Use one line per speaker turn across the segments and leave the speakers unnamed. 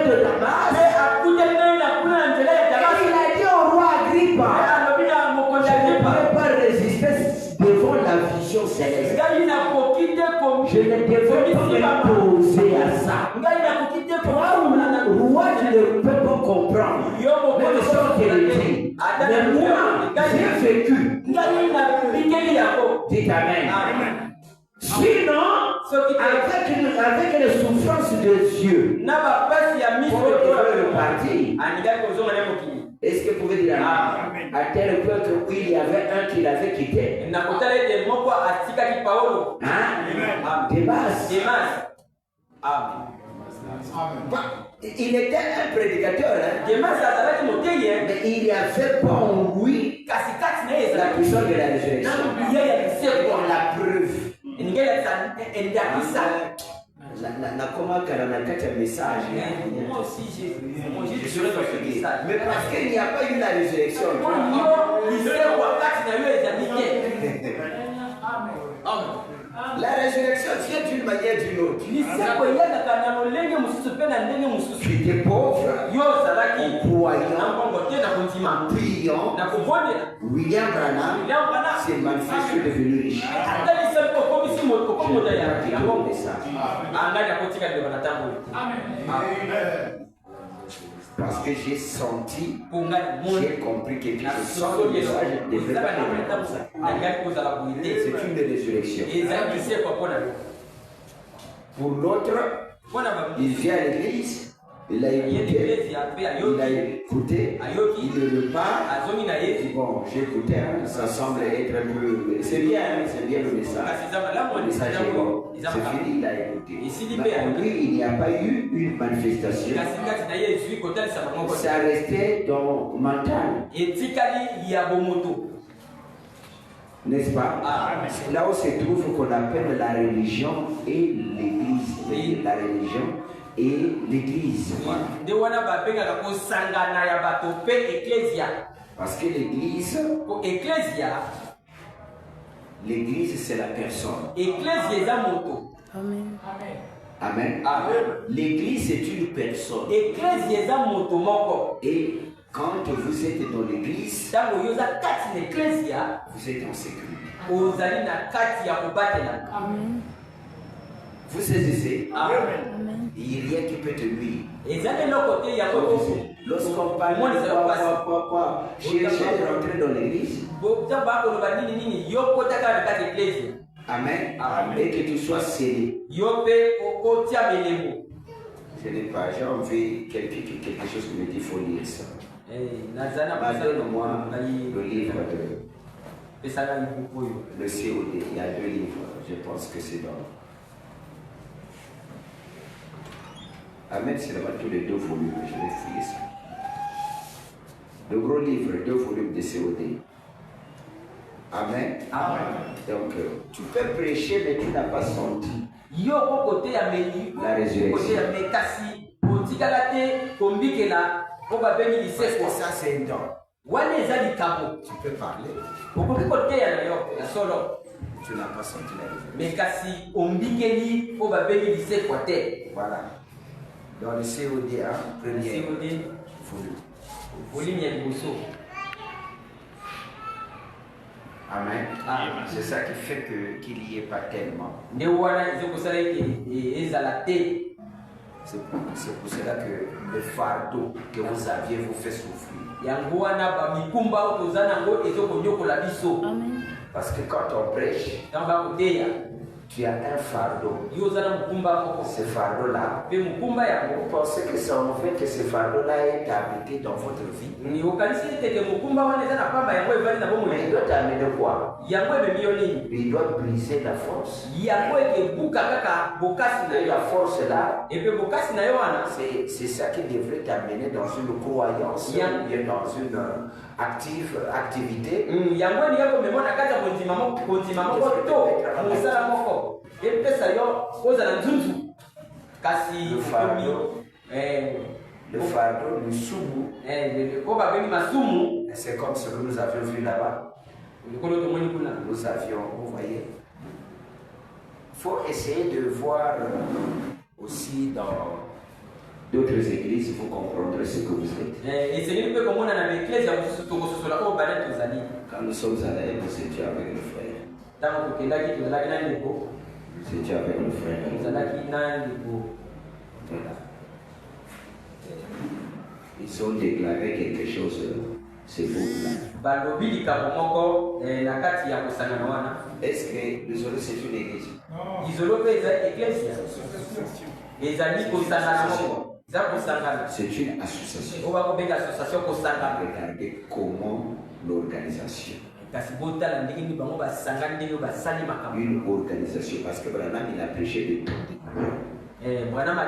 de Damas. Et il a dit au roi Agrippa, je ne peux pas résister devant la vision céleste. Je ne devais pas m'opposer à ça. Roi, je ne peux pas comprendre. Même sans vérité. Mais moi, j'ai vécu. Dites Amen. Sinon, avec les souffrances de Dieu, pour repartir. Est-ce que vous pouvez dire Amen? À tel point que il y avait un qui l'avait quitté. Démas. Il était un prédicateur, mais il n'y avait pas en lui la puissance de la résurrection. La preuve. Comment message.
Moi aussi,
mais parce qu'il n'y a pas eu la résurrection. La résurrection vient d'une manière ou d'une autre. Tu étais pauvre, en croyant, en priant. William Branham s'est manifesté devenu riche. Parce que j'ai senti, j'ai compris que sans le message ne devait pas être comme ça. C'est une résurrection. Pour l'autre, il vient à l'église. Il a écouté, il repart, il dit bon, j'ai écouté, ça semble être un peu, c'est bien le message. Le message est bon, c'est fini, il a écouté. Mais en lui, il n'y a pas eu une manifestation. Ça restait dans le mental. N'est-ce pas? Là où se trouve qu'on appelle la religion et l'église. La religion et l'église. Parce que l'église c'est la personne. Amen. L'église c'est une personne. Et quand vous êtes dans l'église, vous êtes en sécurité. Vous saisissez? Amen. Il n'y a rien qui peut te nuire. Lorsqu'on parle de chercher de rentrer dans l'église, Amen. Et que tu sois scellé. Ce n'est pas, j'ai envie quelque chose qui me dit qu'il faut lire ça. Donne-moi le livre de le COD. Il y a 2 livres. Je pense que c'est dans. Amen, c'est là-bas tous les 2 volumes. Je vais fouiller ça. Le gros livre, 2 volumes de COD. Amen. Donc, tu peux prêcher, mais tu n'as pas senti la résurrection. Parce que ça, c'est un don. Tu peux parler. Tu n'as pas senti la résurrection. Voilà. Dans le COD, premier volume. Amen. C'est ça qui fait qu'il n'y ait pas tellement. C'est pour cela que le fardeau que vous aviez vous fait souffrir. Parce que quand on prêche, tu as un fardeau. Ce fardeau-là, vous pensez que c'est en fait que ce fardeau-là est habité dans votre vie. Mais il doit t'amener quoi? Il doit briser la force. Et la force-là, c'est ça qui devrait t'amener dans une croyance, bien dans une activité. Le fardeau, le soumou, c'est comme ce que nous avions vu là-bas. Nous avions, vous voyez, il faut essayer de voir aussi dans d'autres églises, il faut comprendre ce que vous êtes. Quand nous sommes allés, nous étions avec le frère. C'était avec le frère. Voilà. Ils ont déclaré quelque chose, c'est beau là. Est-ce que l'Isolo c'est une église? C'est une association. Regardez comment l'organisation. Une organisation, parce que Branham il a prêché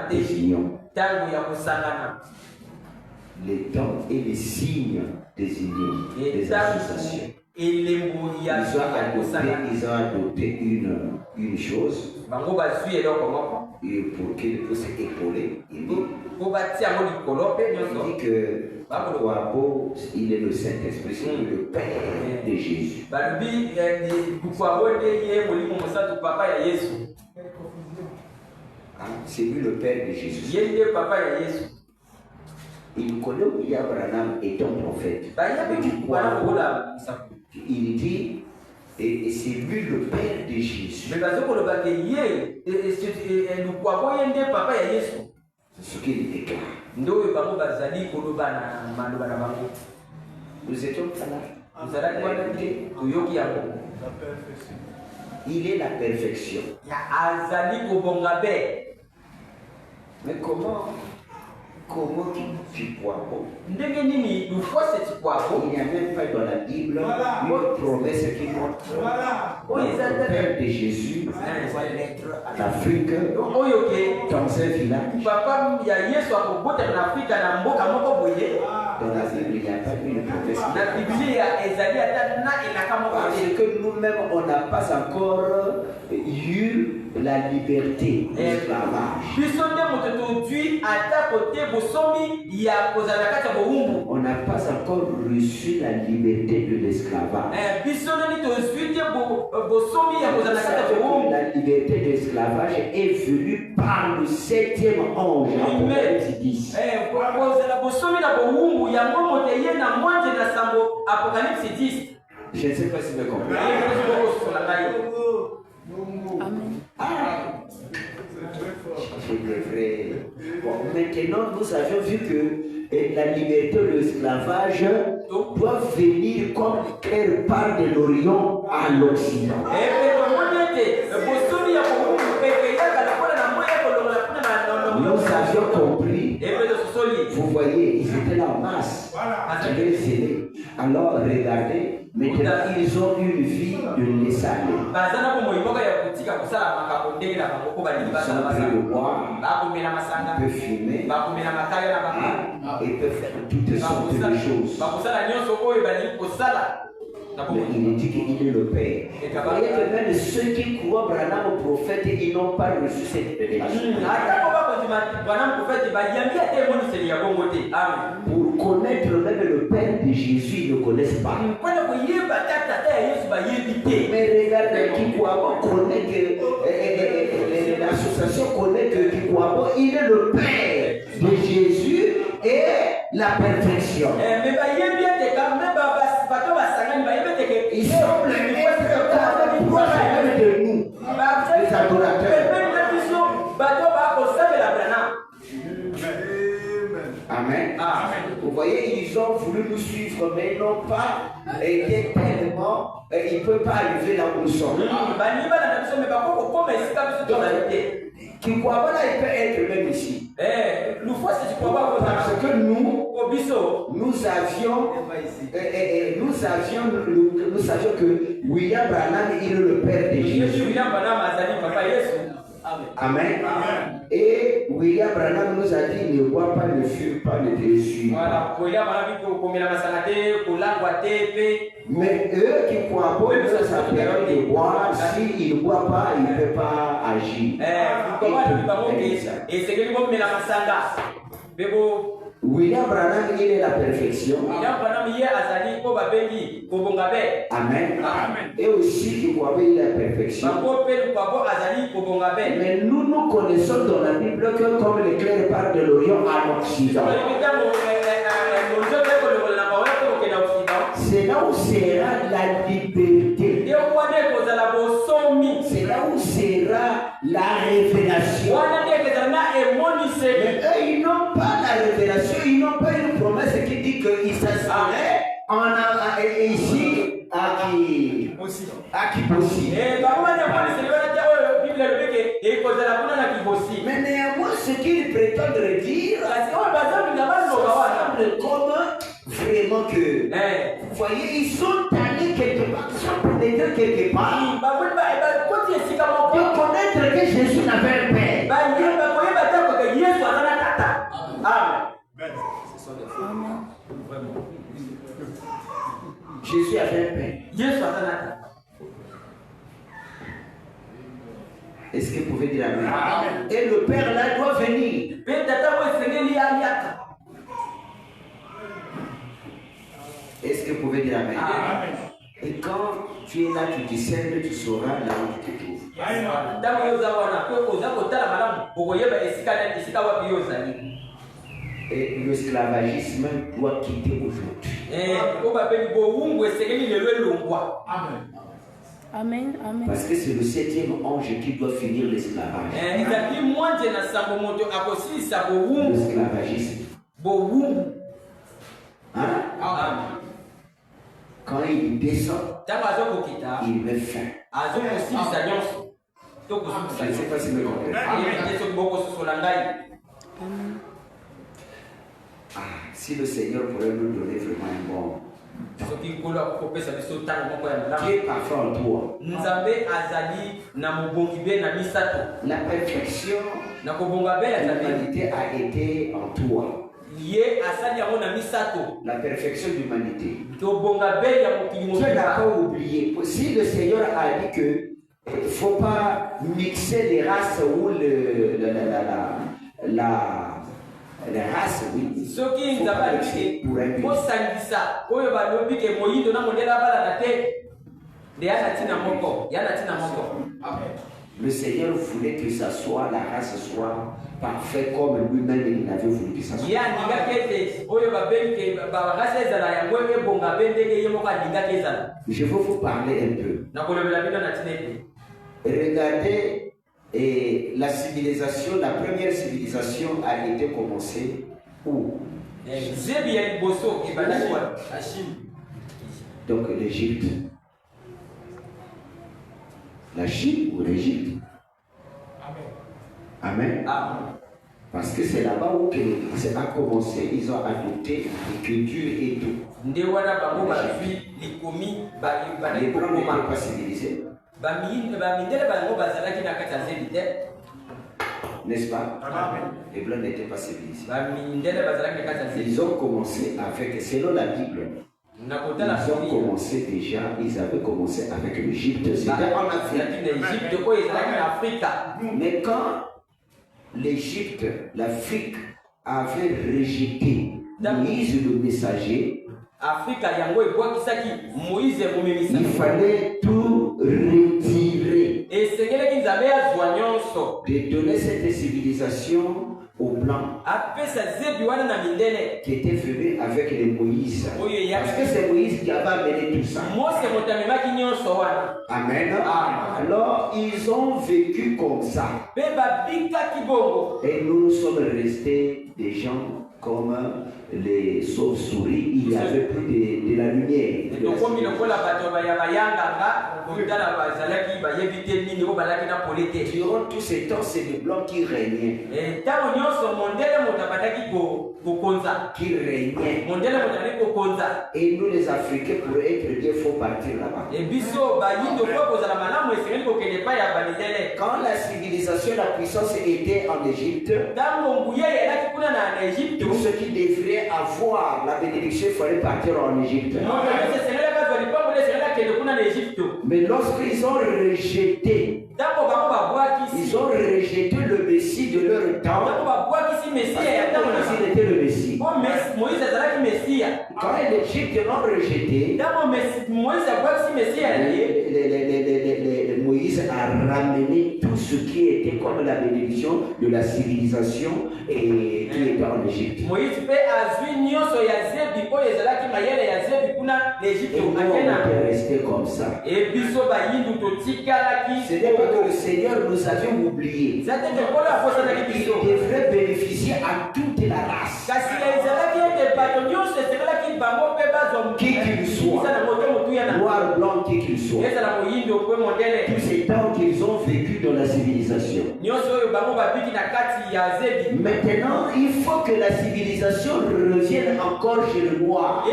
des unions. Les temps et les signes des unions, des associations. Ils ont adopté une chose et pour qu'ils puissent épauler. Il dit que Kwabo, il est le Saint-Esprit, c'est le Père de Jésus. C'est lui le Père de Jésus. Il connaît William Branham étant prophète. Il dit, et c'est lui le Père de Jésus. C'est ce qu'il déclare. Nous étions là. Il est la perfection. Mais comment tu crois bon? Il n'y a même pas dans la Bible une promesse qui montre le Père de Jésus en Afrique, dans un village. Dans la Bible, il n'y a pas une promesse. Parce que nous-mêmes, on n'a pas encore eu la liberté de l'esclavage. On n'a pas encore reçu la liberté de l'esclavage. La liberté de l'esclavage est venue par le 7e ange. Apocalypse 10. Je ne sais pas si vous comprenez. Je devrais. Bon, maintenant, nous avions vu que la liberté de l'esclavage doit venir comme l'éclair part de l'Orient à l'Occident. Nous avions compris. Vous voyez, ils étaient là en masse. Alors, regardez, maintenant, ils ont une vie de laisser aller. Ils ont pris le bois, ils peuvent fumer, ils peuvent faire toutes sortes de choses. Mais il dit qu'il est le Père. Vous voyez que même ceux qui croient Branham au prophète, ils n'ont pas reçu cette révélation. Pour connaître même le Père de Jésus, ils ne connaissent pas. Mais regardez, Kikwabo connaît que l'association connaît que Kikwabo, il est le Père de Jésus et la perfection. Ils sont les proches de nous, les adorateurs. Amen. Vous voyez, ils ont voulu nous suivre, mais ils n'ont pas été tellement. Ils ne peuvent pas arriver là où nous sommes. Kikwabo là, il peut être même ici. Parce que nous savions que William Branham il est le Père de Jésus. Amen. Et William Branham nous a dit ne bois pas, ne fume pas, ne te suis pas. Mais eux qui croient pas, nous s'appellent de boire. S'ils ne boivent pas, ils ne peuvent pas agir. William Branham, il est la perfection. Amen. Et aussi, il voit il est la perfection. Mais nous connaissons dans la Bible que comme l'éclair part de l'Orient à l'Occident. C'est là où sera la liberté. C'est là où sera la révélation. Mais eux, ils n'ont pas la révélation, ils n'ont pas une promesse qui dit qu'ils s'asseraient ici à Kibosi. Mais néanmoins, ce qu'ils prétendent dire, semble comme vraiment que, vous voyez, ils sont allés quelque part, ils sont pénétrés quelque part, de connaître que Jésus n'avait un père. Jésus avait un père. Est-ce que vous pouvez dire amen? Et le père là doit venir. Est-ce que vous pouvez dire amen? Et quand tu es là, tu discernes, tu sauras là où tu te trouves. Et l'esclavagisme doit quitter aujourd'hui.
Amen. Amen.
Parce que c'est le 7e ange qui doit finir l'esclavage. L'esclavagisme. Hein? Quand il descend, il met fin. Je ne sais pas si vous comprenez. Si le Seigneur pourrait nous donner vraiment un bon qui est parfait en toi. La perfection de l'humanité a été en toi. La perfection de l'humanité. Tu n'as pas oublié. Si le Seigneur a dit que il ne faut pas mixer les races ou la race, oui. Le Seigneur voulait que ça soit, la race soit parfaite comme lui-même il avait voulu que ça soit. Je veux vous parler un peu. Regardez. Et la civilisation, la première civilisation a été commencée où? Donc l'Égypte. La Chine ou l'Égypte? Amen. Parce que c'est là-bas où ça a commencé, ils ont adopté l'écriture et tout. Les Blancs n'étaient pas civilisés. N'est-ce pas? Les Blancs n'étaient pas civilisés. Ils ont commencé avec, selon la Bible, ils ont commencé déjà, ils avaient commencé avec l'Égypte. C'était en Afrique. Mais quand l'Égypte, l'Afrique avait rejeté Moïse le messager, il fallait tout retirer. De donner cette civilisation aux Blancs qui étaient venus avec les Moïse. Parce que c'est Moïse qui avait amené tout ça. Amen. Alors ils ont vécu comme ça. Et nous sommes restés des gens comme les sauves-souris, il n'y avait plus de la lumière. Durant tous ces temps, c'est les Blancs qui régnaient. Et nous les Africains, pour être bien, il faut partir là-bas. Quand la civilisation, la puissance était en Égypte, tout ce qui devrait avoir la bénédiction, il fallait partir en Égypte. Mais lorsqu'ils ont rejeté, le Messie de leur temps, s'il était le Messie. Quand l'Égypte l'ont rejeté, Moïse a ramené tout ce qui était comme la bénédiction de la civilisation et qui était en Égypte. Et nous, on était restés comme ça. Ce n'est pas que le Seigneur nous avait oubliés. Il devrait bénéficier à toute la race. Qui qu'il soit, noir, blanc, qui qu'il soit. Tous ces temps qu'ils ont vécu dans la civilisation. Maintenant, il faut que la civilisation revienne encore chez le noir.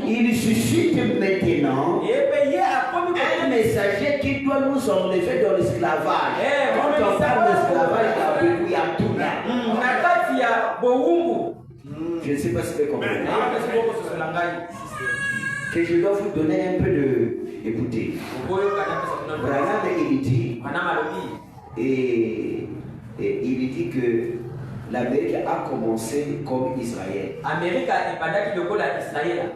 Il suscite maintenant un messager qui doit nous enlever dans l'esclavage. Quand on parle d'esclavage, il y a tout là. Je ne sais pas si vous comprenez. Que je dois vous donner un peu de... Écoutez. Branham, il dit... Et il dit que l'Amérique a commencé comme Israël.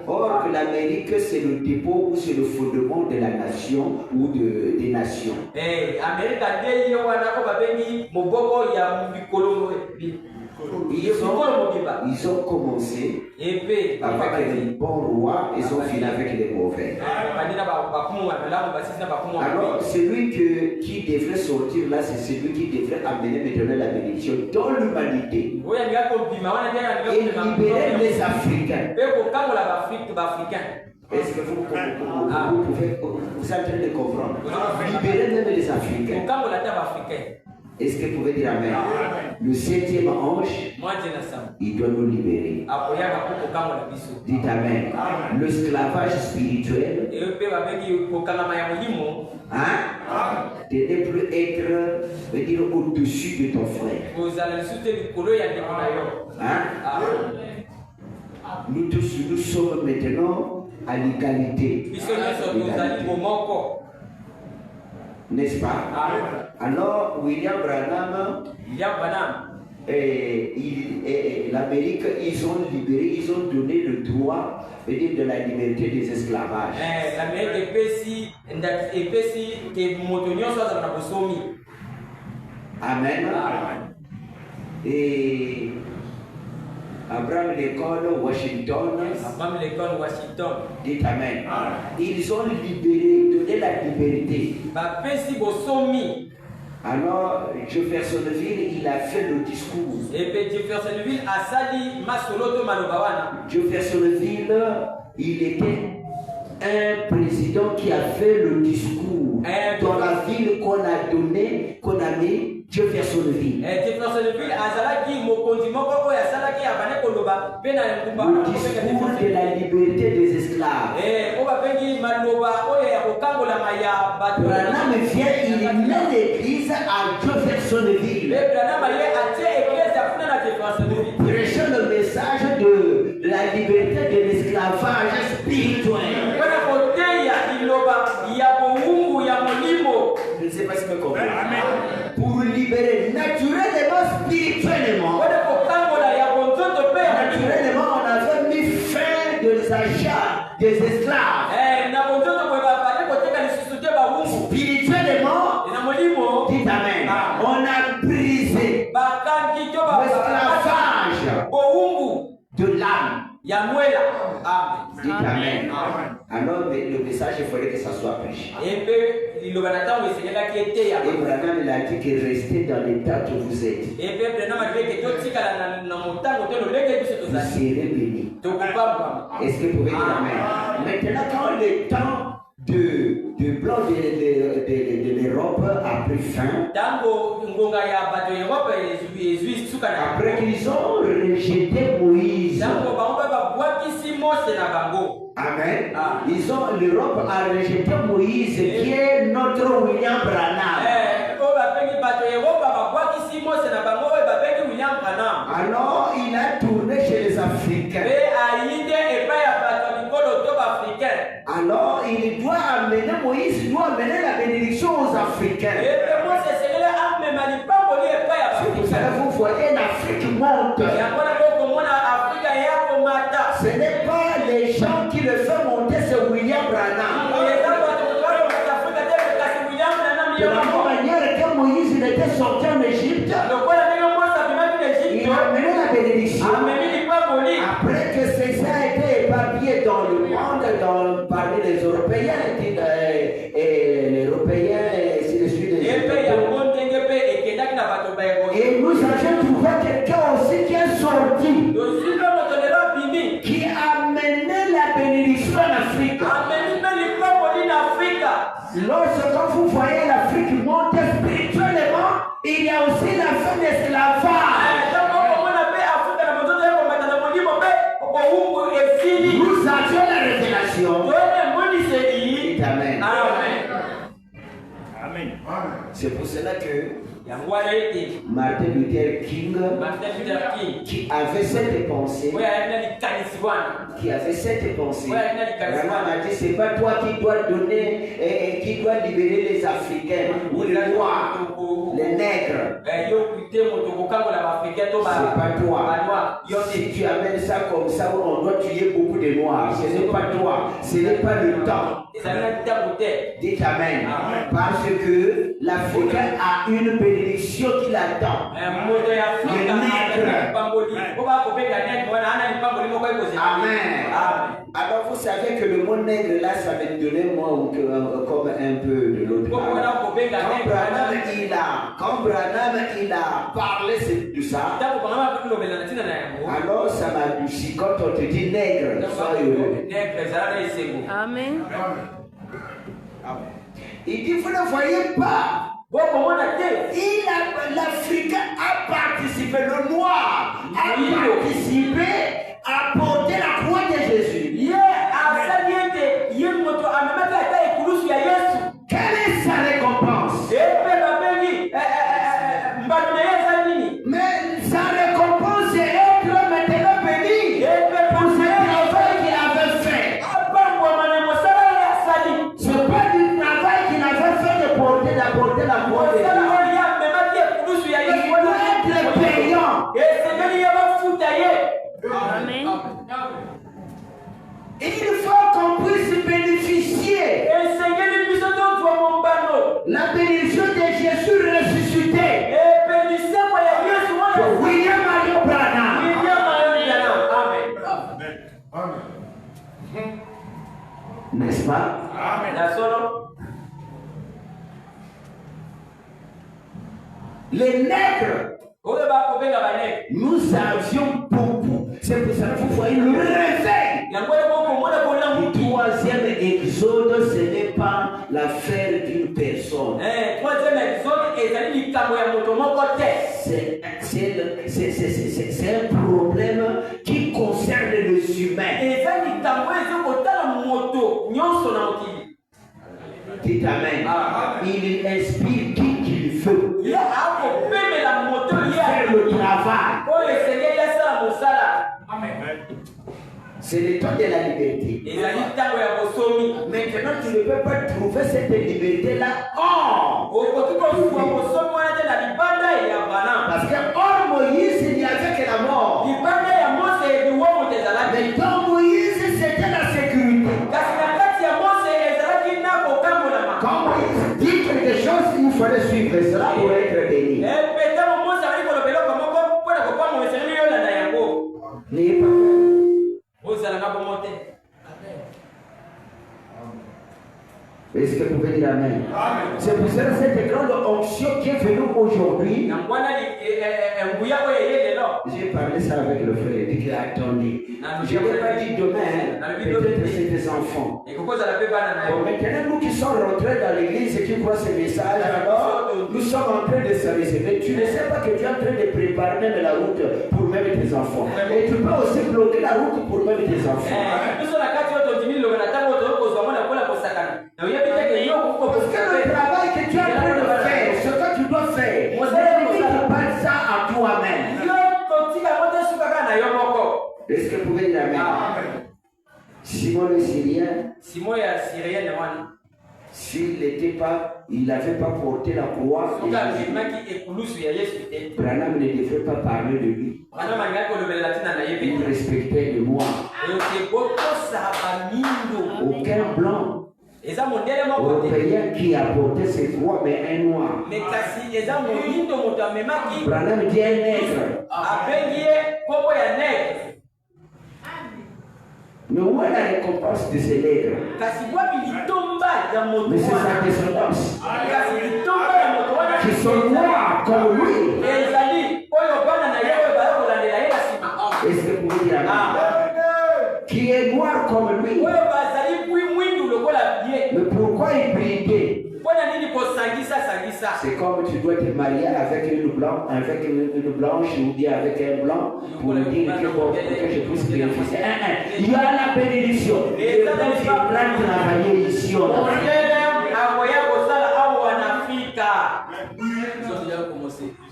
Or que l'Amérique c'est le dépôt ou c'est le fondement de la nation ou des nations. Ils ont commencé avec les bons rois, ils ont fini avec les mauvais. Alors celui qui devrait sortir là, c'est celui qui devrait amener maintenant la bénédiction dans l'humanité et libérer les Africains. Est-ce que vous pouvez, vous êtes en train de comprendre? Libérer même les Africains. Est-ce que vous pouvez dire Amen? Le 7e ange, il doit nous libérer. Dites Amen. L'esclavage spirituel, de ne plus être, au-dessus de ton frère. Nous tous, nous sommes maintenant à l'égalité. N'est-ce pas? Alors, William Branham et l'Amérique, ils ont libéré, ils ont donné le droit de la liberté des esclavages. Amen. Et Abraham Lincoln, Washington. Dites Amen. Ils ont libéré, donné la liberté. Alors, Jeffersonville, il a fait le discours. Jeffersonville, il était un président qui a fait le discours dans la ville qu'on a donnée, qu'on a mis Jeffersonville. Le discours de la liberté des esclaves. Branham vient, il met l'église à Jeffersonville. Prêchant le message de la liberté de l'esclavage spirituel. Je ne sais pas si vous comprenez. Pour libérer naturellement, spirituellement. Naturellement, on avait mis fin des achats des esclaves. Spirituellement, dites Amen. On a brisé l'esclavage de l'âme. Dites Amen. Alors, le message, il faudrait que ça soit prêché. Et Branham, il a dit que restez dans l'état que vous êtes. Vous serez bénis. Est-ce que vous pouvez dire Amen? Maintenant, quand le temps de blanc de l'Europe a pris fin, après qu'ils ont rejeté Moïse, Amen. L'Europe a rejeté Moïse, qui est notre William Branham. Alors il a tourné chez les Africains. Alors il doit amener, Moïse doit amener la bénédiction aux Africains. C'est pour ça que vous vous voyez l'Afrique monte. Ce n'est pas les gens qui le font monter, c'est William Branham. De la même manière que Moïse il était sorti en Égypte, il a amené la bénédiction. Après que César a été éparpillé dans le monde, parmi les Européens, et les Européens, et ainsi de suite. Et nous avons trouvé quelqu'un aussi qui est sorti, qui a amené la bénédiction en Afrique. Lorsque vous voyez l'Afrique monter spirituellement, il y a aussi la fin de l'esclavage. Nous avions la révélation. Amen. Amen. C'est pour cela que Martin Luther King, qui avait cette pensée, vraiment a dit, c'est pas toi qui dois donner et qui dois libérer les Africains ou les Noirs, les nègres. C'est pas toi. Si tu amènes ça comme ça, on doit tuer beaucoup de Noirs. Ce n'est pas toi. Ce n'est pas le temps. Dites Amen. Parce que l'Africain a une bénédiction qui l'attend. Le nègre. Amen. Alors vous savez que le mot nègre là, ça va me donner moi comme un peu de l'autre. Quand Branham il a parlé de ça, alors ça m'a douci. Quand on te dit nègre, sois heureux.
Amen.
Il dit, vous ne voyez pas. L'Africain a participé, le noir a participé à porter la croix de Jésus. Quelle est sa récompense? Mais sa récompense est être maintenant béni pour ce travail qu'il avait fait. Ce n'est pas du travail qu'il avait fait d'apporter la croix de Jésus. Il doit être payant.
Amen.
Il faut qu'on puisse bénéficier la bénédiction de Jésus ressuscité. William Marion Branham. N'est-ce pas? Les nègres, nous avions beaucoup. C'est pour ça que vous voyez le réveil. Le troisième exode, ce n'est pas l'affaire d'une personne. C'est un problème qui concerne les humains. Dites Amen. Il inspire qui qu'il veut. Faire le travail. C'est le temps de la liberté. Maintenant, tu ne peux pas trouver cette liberté-là parce que hors Moïse, il n'y avait que la mort. Mais dans Moïse, c'était la sécurité. Quand Moïse dit quelque chose, il fallait suivre cela pour être béni. N'ayez pas peur. Est-ce que vous pouvez dire Amen? C'est pour cela que cette grande onction qui est venue aujourd'hui. J'ai parlé ça avec le frère. Il dit qu'il a attendu. Je n'ai pas dit demain. Peut-être que c'est des enfants. Bon, maintenant, nous qui sommes rentrés dans l'église et qui croient ces messages, alors nous sommes en train de s'amuser. Mais tu ne sais pas que tu es en train de préparer même la route pour même tes enfants. Et tu peux aussi bloquer la route pour même tes enfants. Parce que le travail que tu es en train de faire, ce que tu dois faire, ne pas ça à toi-même. Est-ce que vous pouvez dire Amen? Simon le Syrien. s'il n'était pas, il n'avait pas porté la croix, Branham ne devrait pas parler de lui. Il respectait les noirs. Aucun blanc européen qui a porté ses croix, mais un noir. Branham dit un nègre. Mais où est la récompense de ces nègres? Mais c'est sa descendance qui sont noirs comme lui. Est-ce que vous pouvez dire amen? Qui est noir comme lui. Mais pourquoi il brillait? C'est comme tu dois te marier avec une blanche ou bien avec un blanc pour dire que je puisse bénéficier. Il y a la bénédiction. Et quand tu prends travailler ici, on a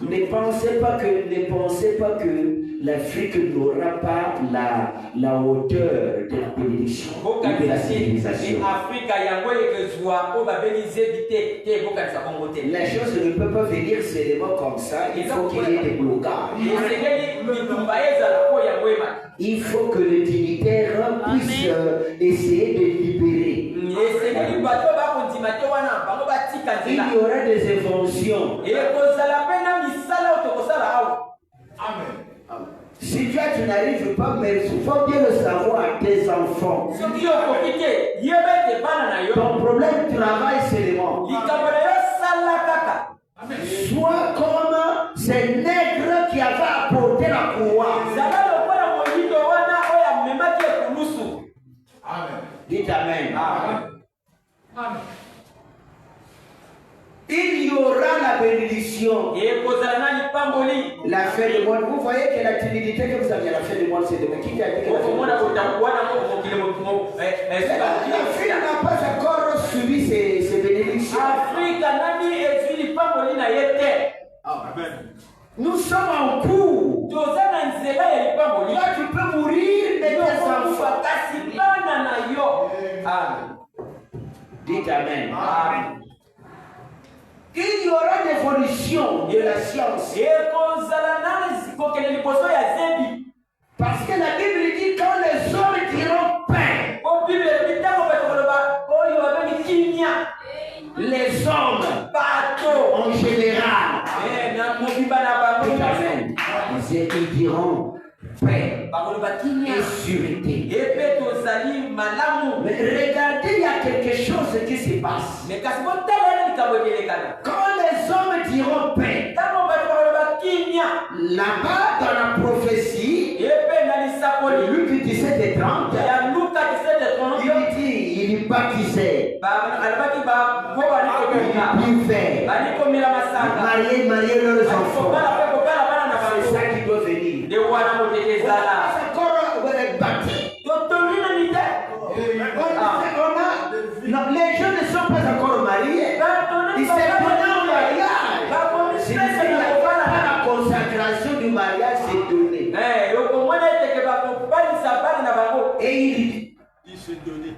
Ne pensez pas que l'Afrique n'aura pas la hauteur de la bénédiction de la civilisation. La chose ne peut pas venir seulement comme ça. Il faut qu'il y ait des blocages. Il faut que les dignitaires puissent essayer de libérer. Il y aura des inventions. Amen. Si toi tu n'arrives pas, mais il faut bien le savoir à tes enfants. Ton problème travaille seulement. Sois comme ces nègres qui avaient apporté la croix. Dites amen. Amen. Il y aura la bénédiction. La fin du monde. Vous voyez que la timidité que vous avez à la fin du monde, c'est demain. Qui t'a dit que la fille n'a pas encore subi ces bénédictions. Nous sommes en cours. Toi, tu peux mourir de tes enfants. Dites amen. Amen. Il y aura des évolutions de la science. Parce que la Bible dit quand les hommes diront paix, les hommes en général, ils diront paix et sûreté. Mais regardez, il y a quelque chose qui se passe. Quand les hommes diront paix, là-bas dans la prophétie, Luc 17 et 30, il dit, il baptisait, il buvait, marier leurs enfants. C'est ça qui doit venir. Non, les gens ne sont pas encore mariés. Ils se donnent au mariage. La consacration du mariage s'est donnée. Et il s'est donné.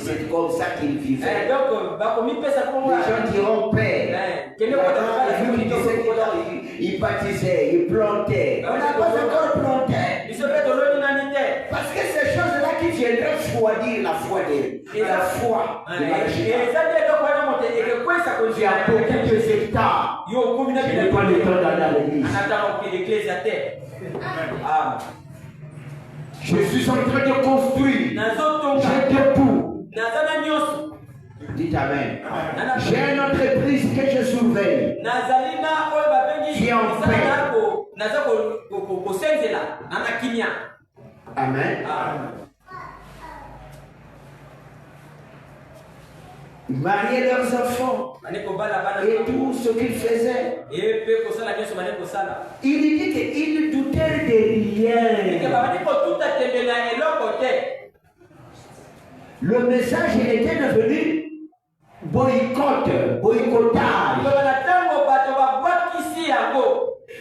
C'est comme ça qu'il vivait. Les gens diront père. Il baptisait, il plantait. On n'a pas encore planté. Parce que ces choses-là qui viendraient choisir la foi de la foi. Tu as beaucoup de hectares. Je n'ai pas le temps d'aller à l'église. Je suis en train de construire. J'ai debout. Dites amen. J'ai une entreprise que je surveille. Qui est en paix. Amen. Marier leurs enfants et tout ce qu'ils faisaient. Il dit qu'ils ne doutaient de rien. Le message était devenu boycottage.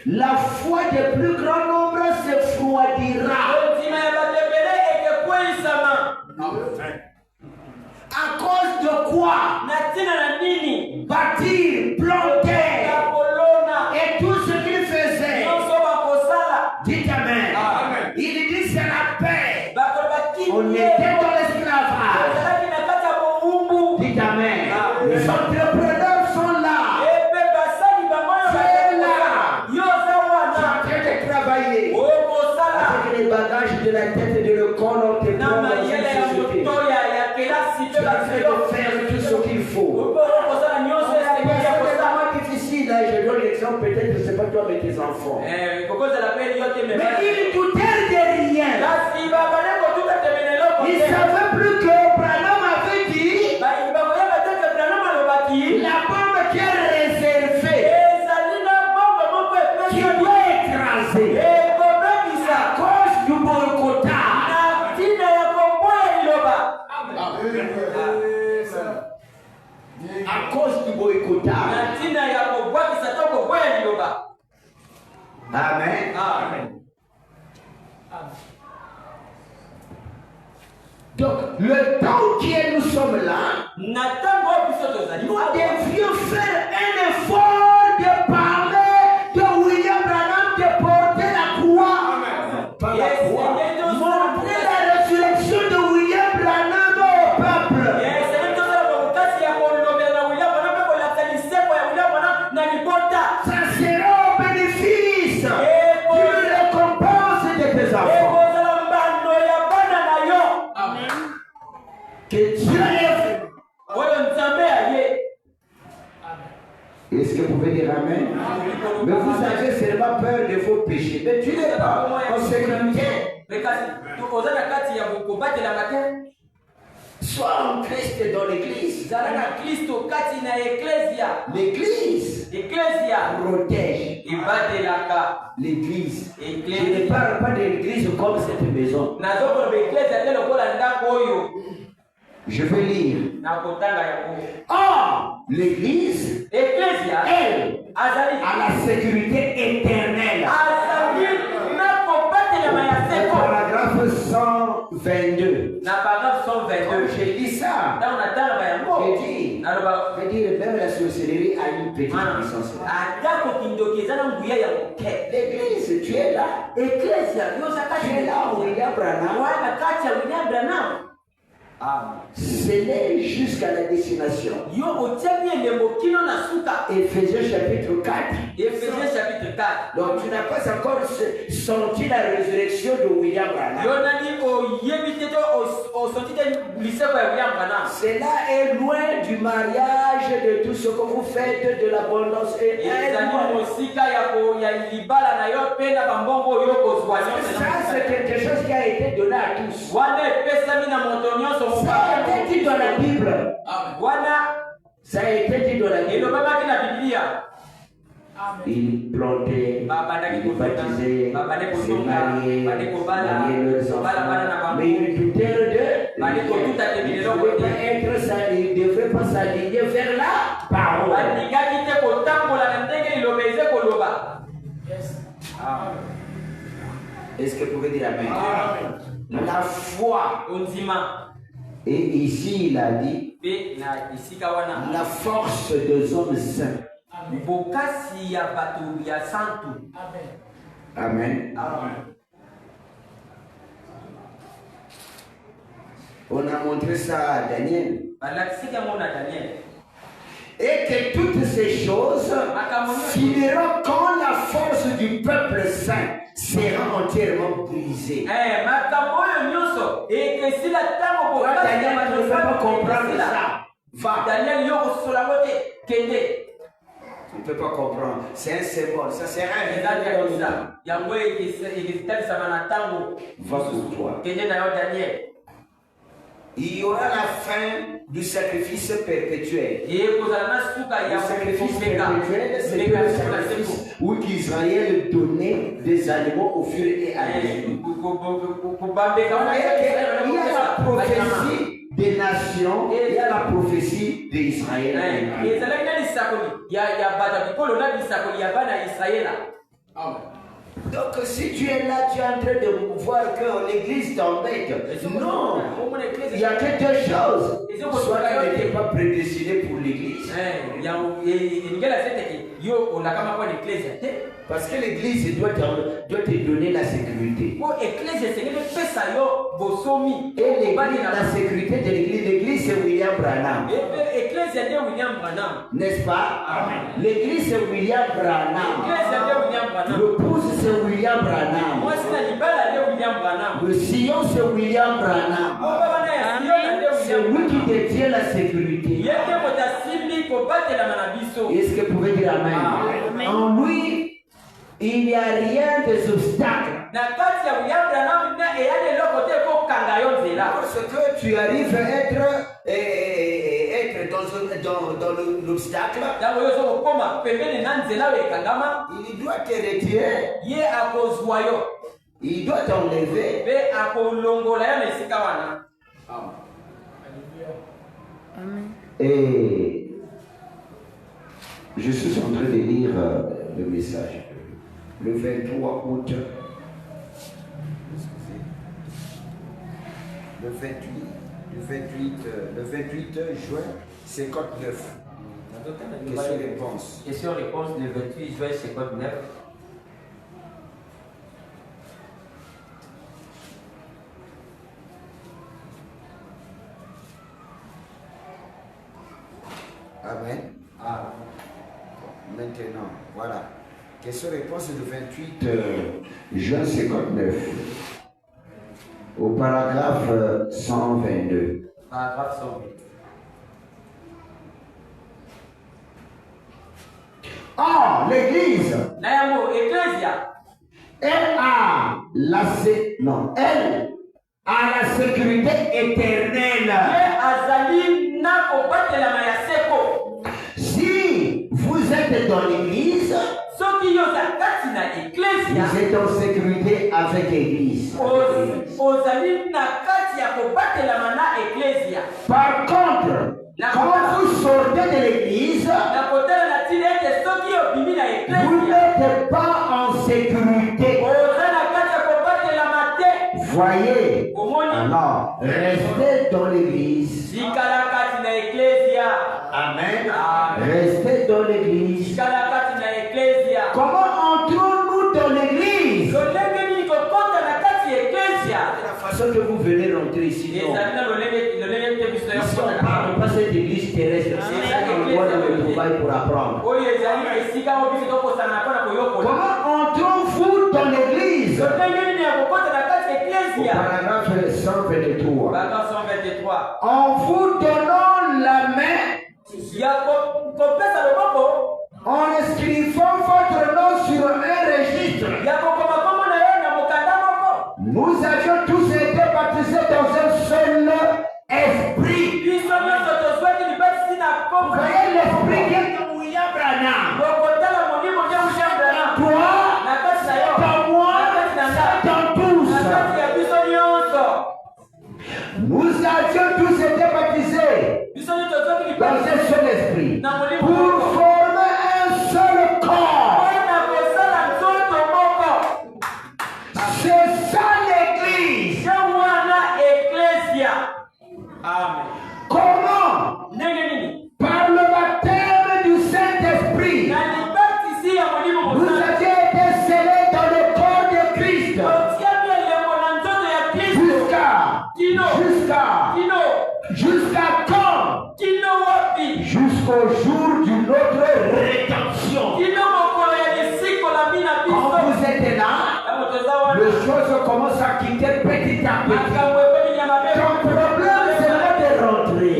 La foi des plus grands nombres se froidira. entrepreneurs sont là. C'est là. Tu es en train de travailler avec les bagages de la tête et de le corps dans tes propres sociétés. Tu es en train de faire tout ce qu'il faut. C'est difficile, hein? Je donne l'exemple, peut-être, je ne sais pas toi, mais tes enfants. Mais ils doutaient de rien. Ils ne savaient plus que Branham avait dit la bombe qui est réservée, qui doit écraser à cause du boycottage. À cause du boycottage. Amen. Amen. Donc, le temps qui est, nous sommes là, nous devions faire un effort de parler de William Branham, de porter la croix. Par la croix. Montrer la résurrection de William Branham au peuple. Ça sera au bénéfice d'une récompense de tes enfants. Que Dieu ait fait. Est-ce que vous pouvez dire Amen? Mais vous avez seulement peur de vos péchés. Mais tu n'es pas en sécurité. Sois en Christ dans l'église. L'église protège l'église. Je ne parle pas de l'église comme cette maison. Je vais lire. Or, l'église, elle, a la sécurité éternelle. Paragraphe 122. J'ai dit ça. J'ai dit, même la sorcellerie a une petite puissance. L'église, tu es là. Tu es là où il y a Branham. C'est jusqu'à la destination. Éphésiens chapitre 4. Donc tu n'as pas encore senti la résurrection de William Branham. Cela est loin du mariage, de tout ce que vous faites, de l'abondance. Ça, c'est quelque chose qui a été donné à tous. Ça a été dit dans la Bible. Ça a été dit dans la Bible. Ils plantaient, ils baptisaient, se mariaient, leurs enfants. Mais ils doutèrent d'eux. Ils ne devaient pas s'aligner vers la parole. Est-ce que vous pouvez dire Amen? La foi. Et ici, il a dit la force des hommes saints. Amen. On a montré ça à Daniel. Et que toutes ces choses finiront quand la force du peuple saint sera entièrement brisée. Daniel ne peut pas comprendre ça. Va. Tu ne peux pas comprendre. C'est un symbole. Ça sera un va pour toi. Il y aura la fin du sacrifice perpétuel. Le sacrifice perpétuel, c'est le sacrifice où Israël donnait des animaux au fur et à mesure. Il y a la prophétie des nations, il y a la prophétie d'Israël. Donc si tu es là, tu es en train de voir que l'église t'embête. Non, il y a quelque chose. Soit tu n'étais pas prédestiné pour l'église. Parce que l'église doit te donner la sécurité. Et la sécurité de l'église c'est William Branham. N'est-ce pas? L'église c'est William Branham. L'épouse c'est William Branham. Le sillon c'est William Branham. C'est lui qui détient la sécurité. Est-ce que vous pouvez dire amen? En lui, il n'y a rien d'obstacle. Parce que tu arrives à être dans l'obstacle, il doit te retirer. Il doit t'enlever. Et je suis en train de lire le message. Le 23 août, le 28 juin 59. Question-réponse.
Question-réponse le 28 juin 59.
Amen. Maintenant, voilà. Question-réponse du 28 juin 59. Au paragraphe 122.
Paragraphe 122.
Or, l'Église, elle a la sécurité éternelle. Si vous êtes dans l'Église, vous êtes en sécurité avec l'Église. Par contre, quand vous sortez de l'Église, vous n'êtes pas en sécurité. Voyez, alors, restez dans l'Église. Amen. Restez dans l'Église. Comment entrons-nous dans l'Église? La façon que vous venez rentrer ici, non. Ici, on parle pas cette église terrestre. C'est ça qu'on voit dans le travail pour apprendre. Comment entrons-vous dans l'église? Au paragraphe 123. En vous donnant la main, en inscrivant votre nom sur un registre. Nous avions tous été baptisés dans un seul esprit. Vous voyez l'esprit qui est comme William Branham. Toi, dans moi, dans tous. Nous avions tous été baptisés dans un seul esprit pour former un seul corps. C'est ça l'église.
Amen.
Comment? Par le baptême du Saint-Esprit. Vous avez été scellés dans le corps de Christ. Jusqu'à quand? Jusqu'au jour d'une autre rédemption. Quand vous êtes là, les choses commencent à quitter petit à petit. Ton problème sera de rentrer.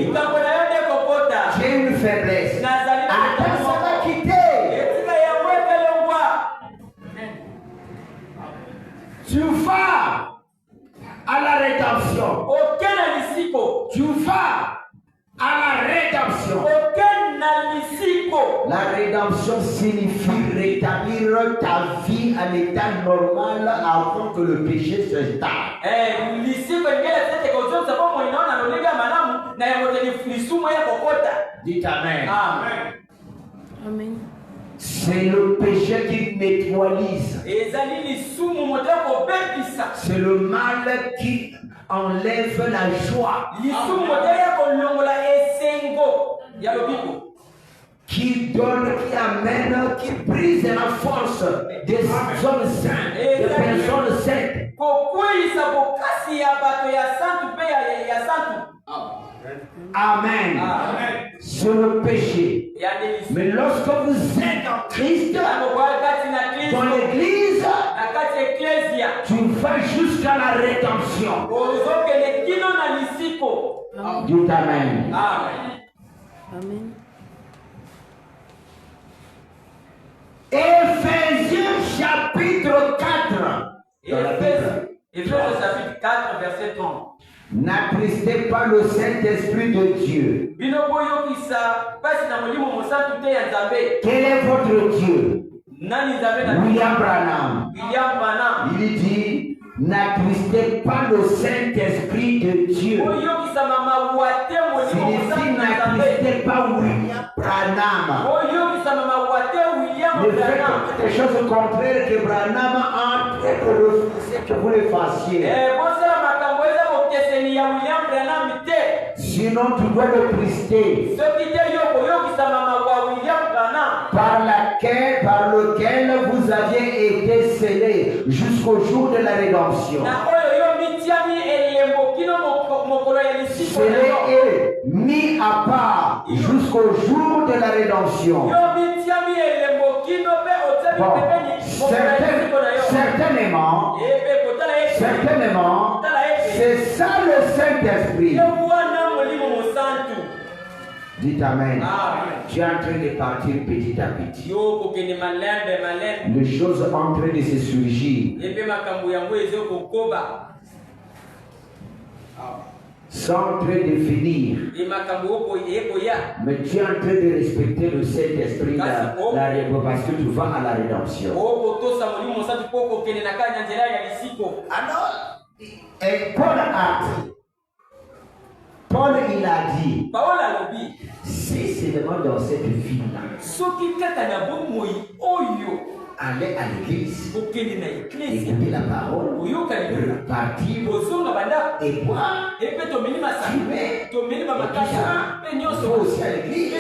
J'ai une faiblesse. Attends, ça va quitter. Tu vas à la rédemption. Tu vas à la rédemption. La rédemption signifie rétablir ta vie à l'état normal avant que le péché s'installe. Dites Amen.
Amen.
C'est le péché qui neutralise. C'est le mal qui enlève la joie. Qui donne, qui amène, qui brise la force des hommes saints, des personnes saintes. Amen. C'est le péché. Mais lorsque vous êtes en Christ, dans l'église, tu vas jusqu'à la rédemption. Dites Amen.
Amen.
Éphésiens chapitre 4.
Éphésiens chapitre 4, verset 30.
N'attristez pas le Saint-Esprit de Dieu. Quel est votre Dieu? William Branham. Il dit, n'attristez pas le Saint-Esprit de Dieu. Signifie n'attristez pas William Branham. Ne faites pas des choses contraires que Branham a entré pour le que vous le fassiez. Sinon tu dois le trister. Par lequel vous aviez été scellés jusqu'au jour de la rédemption. Scellés et mis à part jusqu'au jour de la rédemption. Bon, certainement, c'est ça le Saint-Esprit. Dites Amen. Tu es en train de partir petit à petit. Les choses sont en train de se surgir. Sans en train de finir. Mais tu es en train de respecter le Saint-Esprit parce que tu vas à la rédemption. Alors, Paul il a dit, si c'est vraiment dans cette vie-là, aller à l'église, écouter la parole, repartir et boire, fumer, il faut aussi à l'église.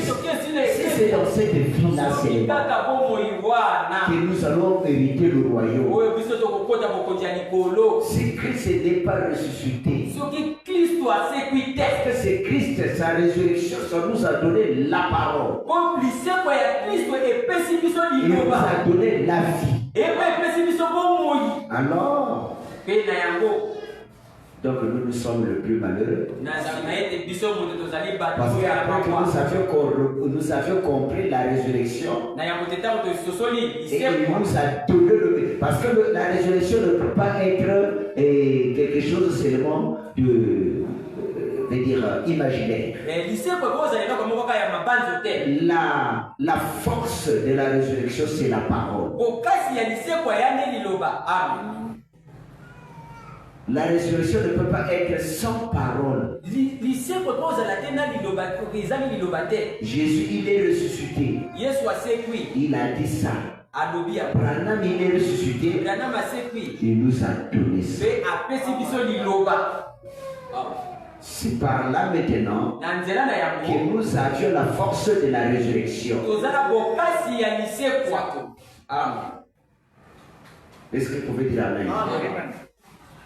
Si c'est dans cette vie-là, c'est que nous allons hériter le royaume. Si Christ n'est pas ressuscité, parce que c'est Christ, sa résurrection, ça nous a donné la parole. Il nous a donné la vie. Alors, donc nous sommes le plus malheureux. Parce qu'après que nous avions compris la résurrection, et il nous a donné le... Parce que la résurrection ne peut pas être quelque chose seulement de... imaginaire. La force de la résurrection, c'est la parole. La résurrection ne peut pas être sans parole. Jésus, il est ressuscité. Il a dit ça. Branham, il est ressuscité. Il nous a donné ça. C'est par là maintenant que nous avions la force de la résurrection. Est-ce que vous pouvez dire Amen?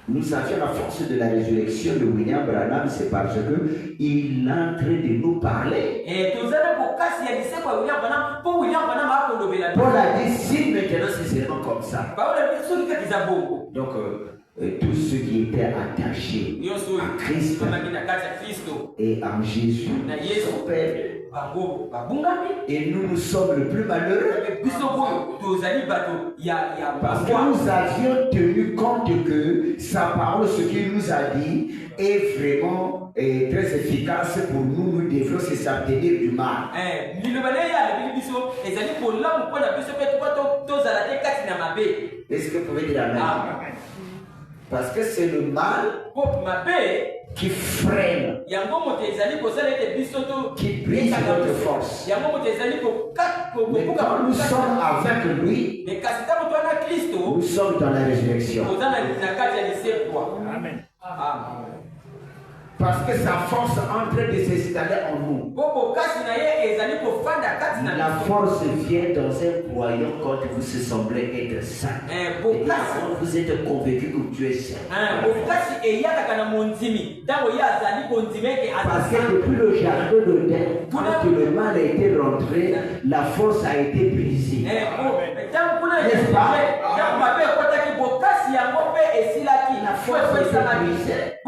Nous avions la force de la résurrection de William Branham, c'est parce que il est en train de nous parler. Paul a dit, si maintenant c'est seulement comme ça. Donc, tous ceux qui étaient attachés à Christ et en Jésus sont perdus. Et nous sommes le plus malheureux parce que nous avions tenu compte que sa parole, ce qu'il nous a dit, est vraiment très efficace pour nous. Nous devrons s'abstenir du mal. Est-ce que vous pouvez dire Amen? Parce que c'est le mal qui freine, qui brise notre force. Mais quand nous sommes avec lui, nous sommes dans la résurrection.
Amen.
Parce que sa force est en train de s'installer en nous. La force vient dans un royaume quand vous se semblez être saint. Et quand vous êtes convaincu que tu es saint. Parce que depuis le jardin d'Éden, quand le mal a été rentré, la force a été brisée. N'est-ce pas? La force a été brisée.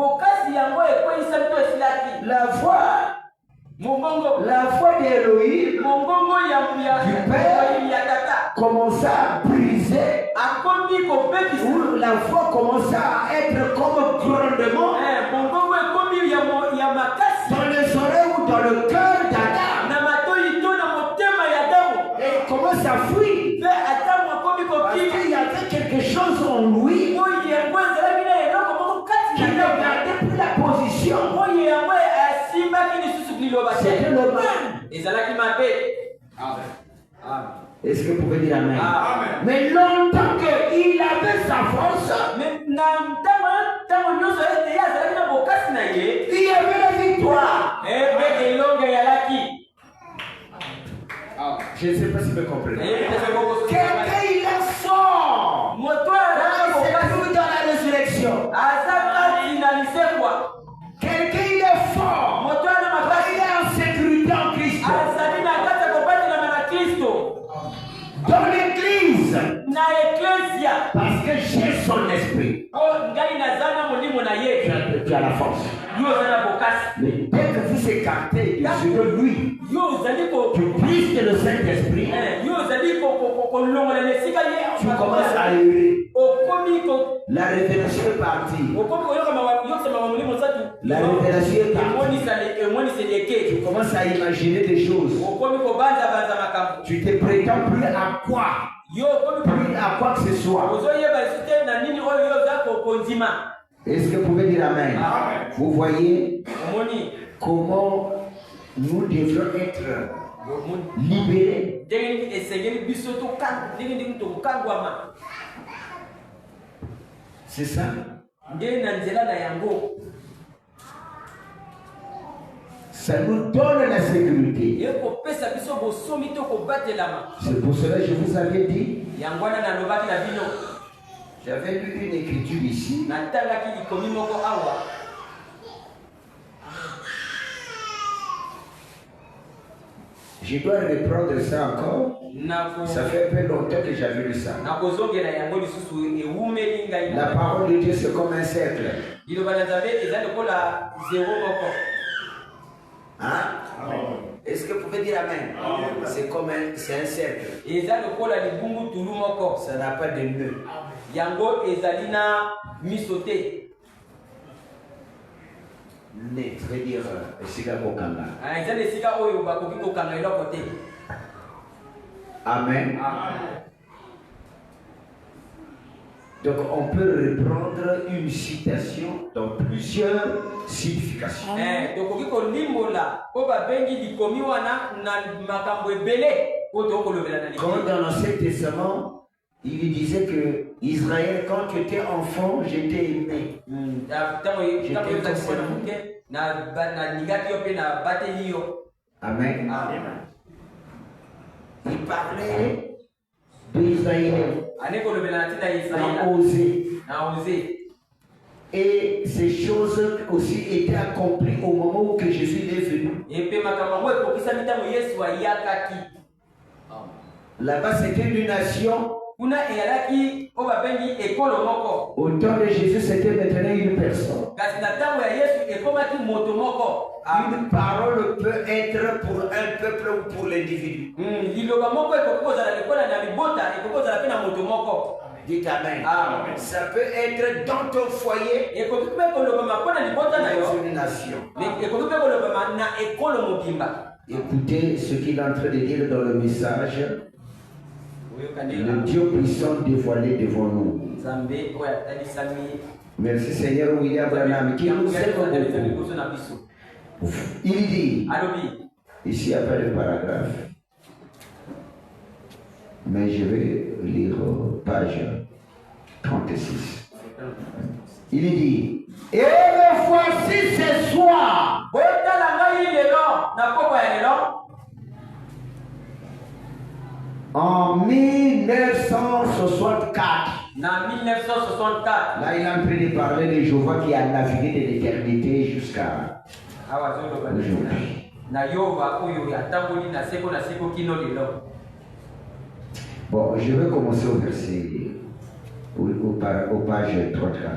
La voix d'Élohim, du Père, commença à briser. La voix commença à être comme grondement dans les oreilles ou dans le cœur d'Adam. Et il commence à fuir. Parce qu'il y avait quelque chose en lui qui ne gardait plus la position. C'était le mal. Est-ce que vous pouvez dire Amen? Mais longtemps qu'il avait sa force, il y avait la victoire. Je ne sais pas si vous comprenez. Quelqu'un il est fort. C'est dans la résurrection. Quelqu'un il est fort. Il est en sécurité en Christ. Dans l'église. Parce que j'ai son esprit. Tu as la force. Mais dès que vous écartez de lui, tu brises le Saint-Esprit, tu commences à hurler. La révélation est partie. La révélation est partie. Tu commences à imaginer des choses. Tu te prétends plus à quoi? Plus à quoi que ce soit. Est-ce que vous pouvez dire Amen? Vous voyez comment nous devons être libérés. C'est ça? Ça nous donne la sécurité. C'est pour cela que je vous avais dit. J'avais lu une écriture ici. Je dois reprendre ça encore. Ça fait un peu longtemps que j'avais lu ça. La parole de Dieu, c'est comme un cercle. Hein? Est-ce que vous pouvez dire Amen? C'est comme un cercle. Ça n'a pas de nœud. Ne veut dire Amen. Donc on peut reprendre une citation dans plusieurs significations. Quand dans l'Ancien Testament, il disait que Israël, quand tu étais enfant, j'étais aimé. Amen. Il parlait d'Israël. Et ces choses aussi étaient accomplies au moment où que Jésus est venu. Là-bas, c'était une nation. Au temps de Jésus, c'était maintenant une personne. Une parole peut être pour un peuple ou pour l'individu. Dites Amen. Ça peut être dans ton foyer, dans une nation. Écoutez ce qu'il est en train de dire dans le message. Le Dieu puissant dévoilé devant nous. Merci Seigneur William Branham qui nous aime beaucoup. Il dit, ici il n'y a pas de paragraphe. Mais je vais lire page 36. Il dit, et me voici ce soir. En 1964.
En 1964.
Là, il est en train de parler de Jéhovah qui a navigué de l'éternité jusqu'à aujourd'hui. Bon, je vais commencer au verset, au page 34.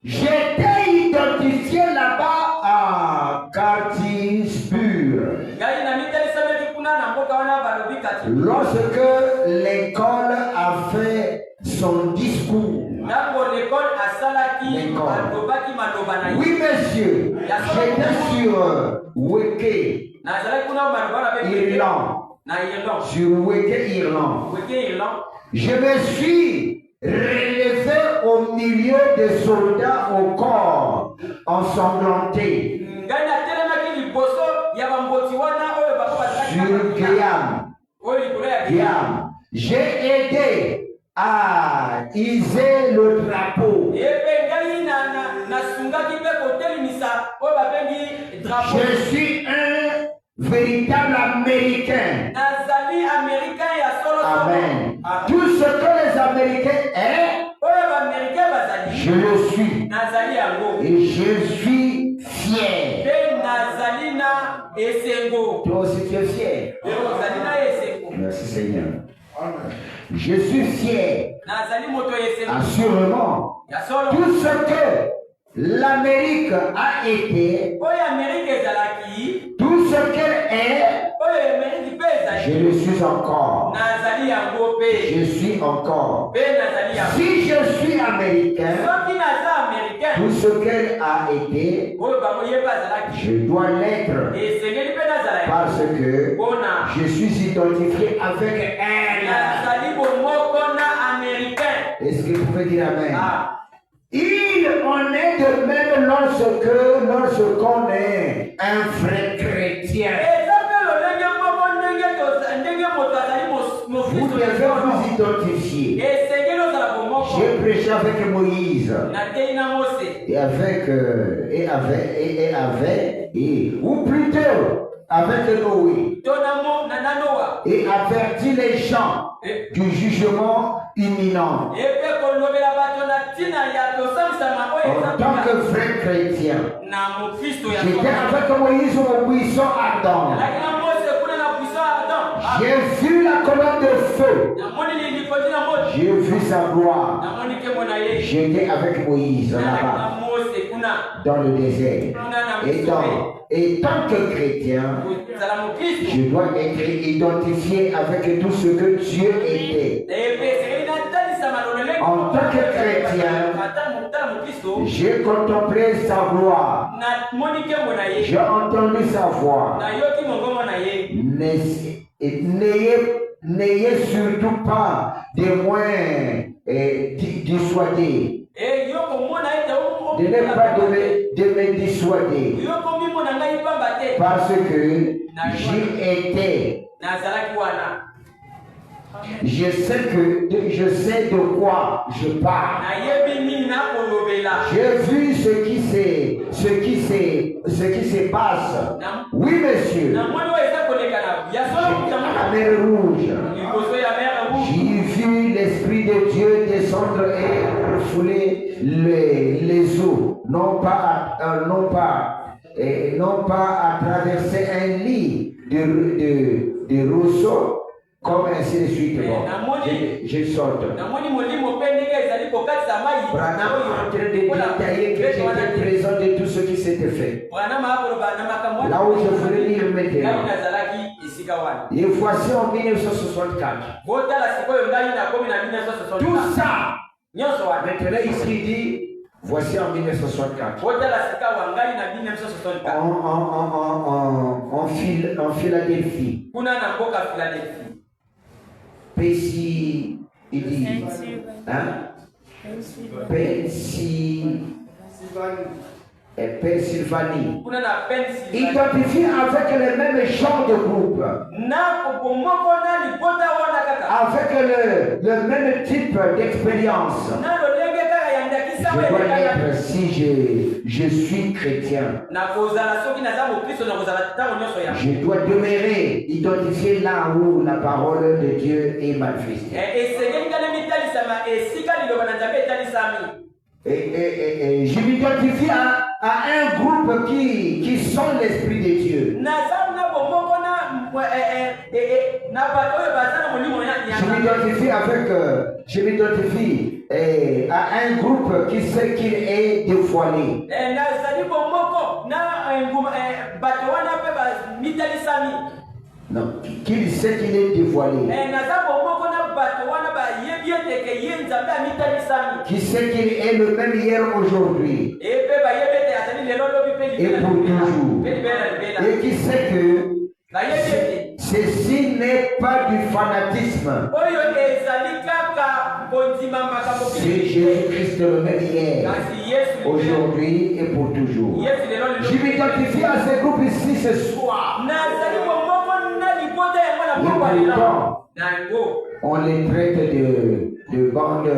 J'étais identifié là-bas à Cartisburg. Lorsque l'école a fait son discours. Oui, monsieur, j'étais sur Weke, Irlande. Sur Weke, Irlande. Je me suis relevé au milieu des soldats au corps ensanglantés. Sur Guillaume, j'ai aidé à hiser le drapeau. Je suis un véritable Américain. Amen. Tout ce que les Américains aiment, je le suis. Et je suis fier. Toi aussi tu es fier. Merci Seigneur. Je suis fier. Assurément. Tout ce que l'Amérique a été, tout ce qu'elle est, je le suis encore. Je suis encore. Si je suis américain, tout ce qu'elle a été, je dois l'être. Parce que je suis identifié avec elle. Est-ce que vous pouvez dire amen? Il en est de même lorsqu'on est un vrai chrétien. Vous devez vous identifier. J'ai prêché avec Moïse ou plutôt avec Noé, et averti les gens du jugement imminent. En tant que vrai chrétien, j'étais avec Moïse au buisson ardent. J'ai vu la colonne de feu. J'ai vu sa gloire. J'étais avec Moïse là-bas, dans le désert. Et tant que chrétien, je dois être identifié avec tout ce que Dieu était. En tant que chrétien, j'ai contemplé sa gloire. J'ai entendu sa voix. N'ayez surtout pas de moins dissuader. De ne pas de me dissuader. Parce que j'y étais. Je sais de quoi je parle. J'ai vu ce qui se passe. Oui, monsieur. La mer Rouge. J'ai vu l'Esprit de Dieu descendre et refouler les eaux. Non pas à traverser un lit de roseaux. Comme ainsi de suite. Bon, je saute. Branham est en train de détailler que j'étais présent de tout ce qui s'était fait. Là où je voulais lire maintenant. Et voici en 1964. Tout ça. Maintenant ici il dit, voici en 1964. En Philadelphie. Pessi, il dit, hein? et Pennsylvanie.
kuna na Pennsylvanie.
Identifie avec les mêmes genres de groupe.
Na pomoko na libota wana kaka.
Avec le même type d'expérience.
Na lolenge kaka yanda kisa
Je dois être si je suis chrétien.
Na kozala soki na zambo Kristo na kozala tango nyonso ya.
Je dois demeurer, identifier là où la parole de Dieu est manifestée.
Et
je m'identifie à un groupe qui sent l'Esprit de Dieu. Je m'identifie à un groupe qui sait qu'il est dévoilé. Non, qu'il sait qu'il est dévoilé. Qui sait qu'il est le même hier, aujourd'hui. Et pour toujours. Et qui sait que ceci n'est pas du fanatisme. C'est Jésus-Christ le même hier, aujourd'hui et pour toujours. Je m'identifie à ces groupes ici ce soir. Et pourtant, on les traite de bandes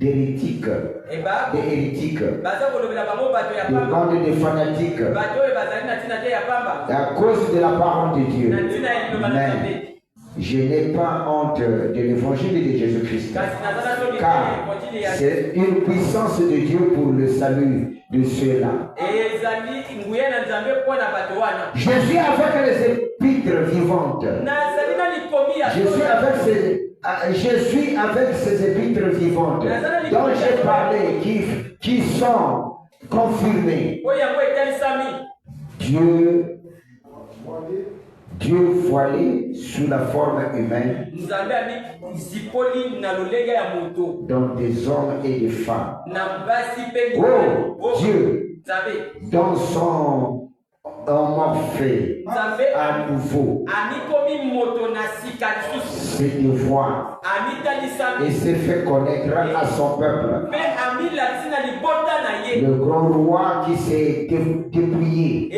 d'hérétiques, de bandes de fanatiques, à cause de la parole de Dieu. Mais je n'ai pas honte de l'évangile de Jésus-Christ, car c'est une puissance de Dieu pour le salut de ceux-là. Je suis avec les épîtres vivantes. Je suis avec ces épîtres vivantes dont j'ai parlé, qui sont confirmées. Dieu voilé sous la forme humaine dans des hommes et des femmes. Oh Dieu, dans son morphée à nouveau, se dévoile et se fait connaître à son peuple. Le grand roi qui s'est dépouillé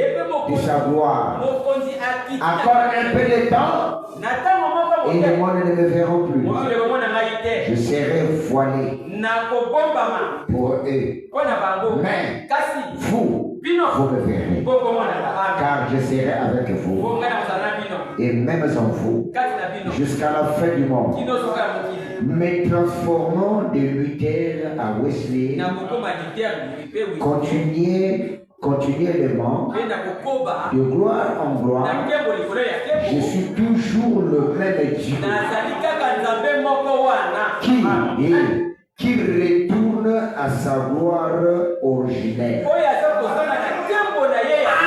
de sa gloire. Encore un peu de temps et le monde ne me verra plus. Je serai voilé pour eux. Mais vous me verrez, car je serai avec vous et même en vous jusqu'à la fin du monde. Me transformons de Luther à Wesley, continuellement, de gloire en gloire. Je suis toujours le même Dieu qui retourne à sa gloire originelle.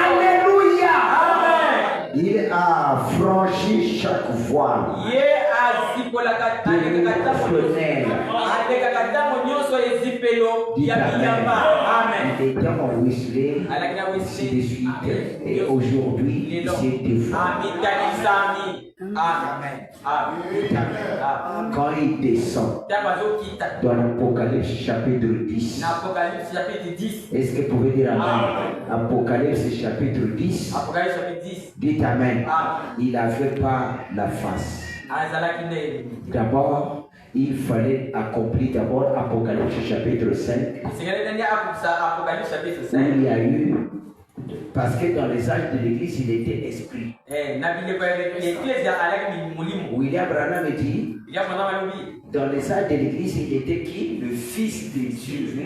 Alléluia! Il a franchi chaque voile. Il était en Wesley, ainsi de suite, et aujourd'hui, c'est dévoilé. Quand il descend dans l'Apocalypse chapitre 10, est-ce que vous pouvez dire amen? Apocalypse chapitre 10, dites amen. Il n'avait pas la face. D'abord, il fallait accomplir d'abord Apocalypse chapitre 5. Où il y a eu, parce que dans les âges de l'église, il était esprit. William Branham dit, dans les âges de l'église, il était qui? Le fils de Dieu. Dit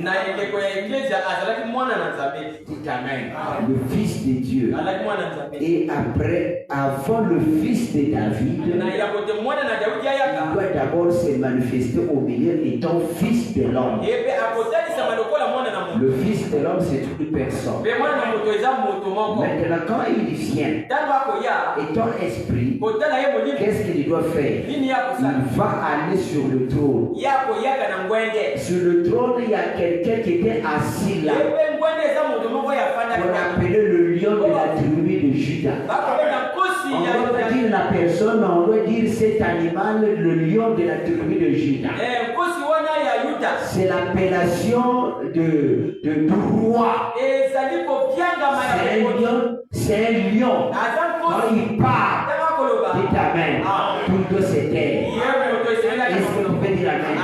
amen. Le fils de Dieu. Et après, avant le fils de David, il doit d'abord se manifester au milieu étant fils de l'homme. Le fils de l'homme, c'est une personne. Maintenant, quand il vient, étant esprit, qu'est-ce qu'il doit faire? Il va aller sur le trône. Sur le trône, il y a quelqu'un qui était assis là. On appelait le lion de la tribu de Juda. On va dire la la personne, on doit dire cet animal, le lion de la tribu de Juda. C'est l'appellation de roi. C'est un lion. Quand il part, dit Amen. Tout doit se taire. Est-ce que vous pouvez dire Amen?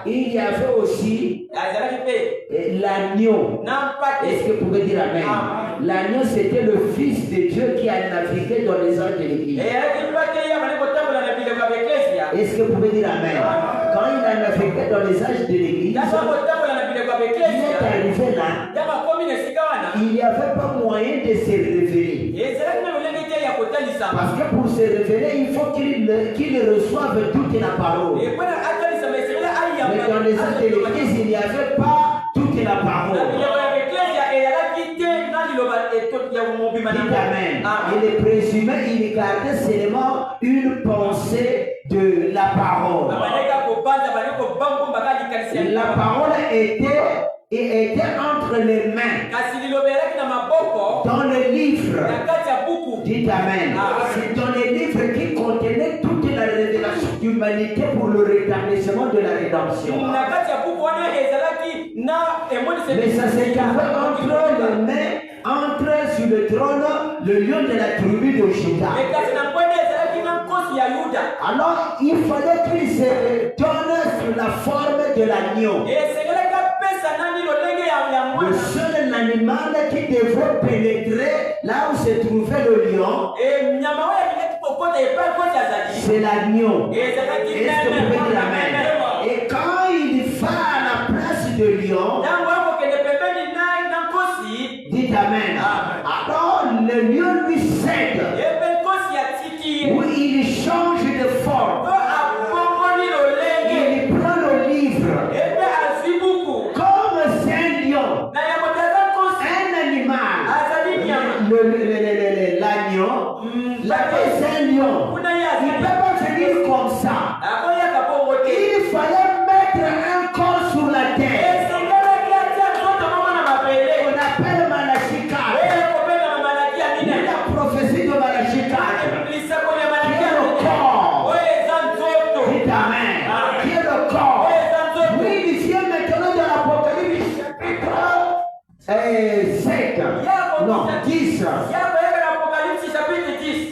Il y avait aussi l'agneau. Est-ce que vous pouvez dire Amen? L'agneau, c'était le fils de Dieu qui a navigué dans les âges de l'Église. Est-ce que vous pouvez dire Amen? Quand il a navigué dans les âges de l'Église, il est arrivé là, il n'y avait pas moyen de se révéler. Parce que pour se révéler, il faut qu'il reçoive toute la parole. Mais dans les âges de l'Église, il n'y avait pas toute la parole. Amen. Et les présumés, ils gardaient seulement une pensée de la parole. La parole était entre les mains. Dans le livre. Dites Amen. C'est dans les livres qui contenaient toute la révélation d'humanité pour le rétablissement de la rédemption. Mais ça s'est trouvé entre les mains, entre sur le trône, le lion de la tribu de Juda. Alors, il fallait qu'il se donne sous la forme de l'agneau. Le seul animal qui devait pénétrer là où se trouvait le lion, c'est l'agneau. Est-ce que vous pouvez dire Amen? Et quand il va à la place de lion, dites Amen. Alors le lion lui cède. Oui, il change de forme. Il prend le livre. Comme c'est un lion, un animal, l'agneau, c'est un lion. Il ne peut pas venir comme ça. Il fallait mettre un corps sur la terre. On appelle Malachie 4. La prophétie de Malachie 4. Qui est le corps. Dites Amen. Qui est le corps. Oui, il vient maintenant dans l'Apocalypse chapitre 7. Non, 10.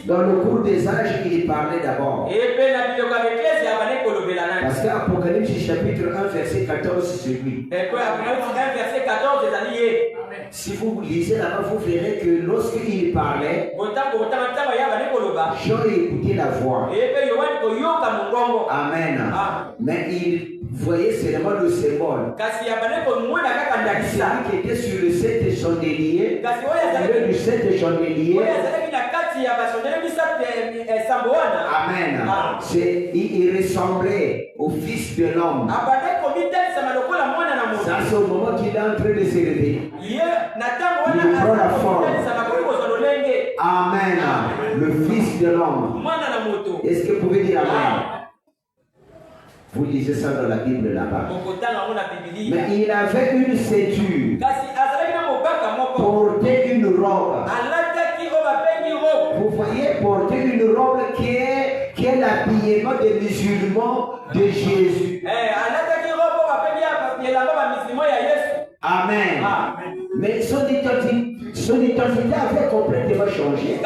Dans le cours des âges, il parlait d'abord. Parce qu'Apocalypse chapitre 1, verset 14, c'est lui. Si vous lisez là-bas, vous verrez que lorsqu'il parlait, Jean écoutait la voix. Amen. Mais il voyait seulement le symbole. Celui qui était sur le 7 chandelier, le 7 chandelier. Amen. Il ressemblait au Fils de l'homme. Ça, c'est au moment qu'il est en train de se réveiller. Il prend la forme. Amen. Le Fils de l'homme. Est-ce que vous pouvez dire Amen? Vous lisez ça dans la Bible là-bas. Mais il avait une ceinture. Portait une robe. Vous voyez, porter une robe qui est l'habillement des musulmans de Jésus. Amen. Mais son identité avait complètement changé.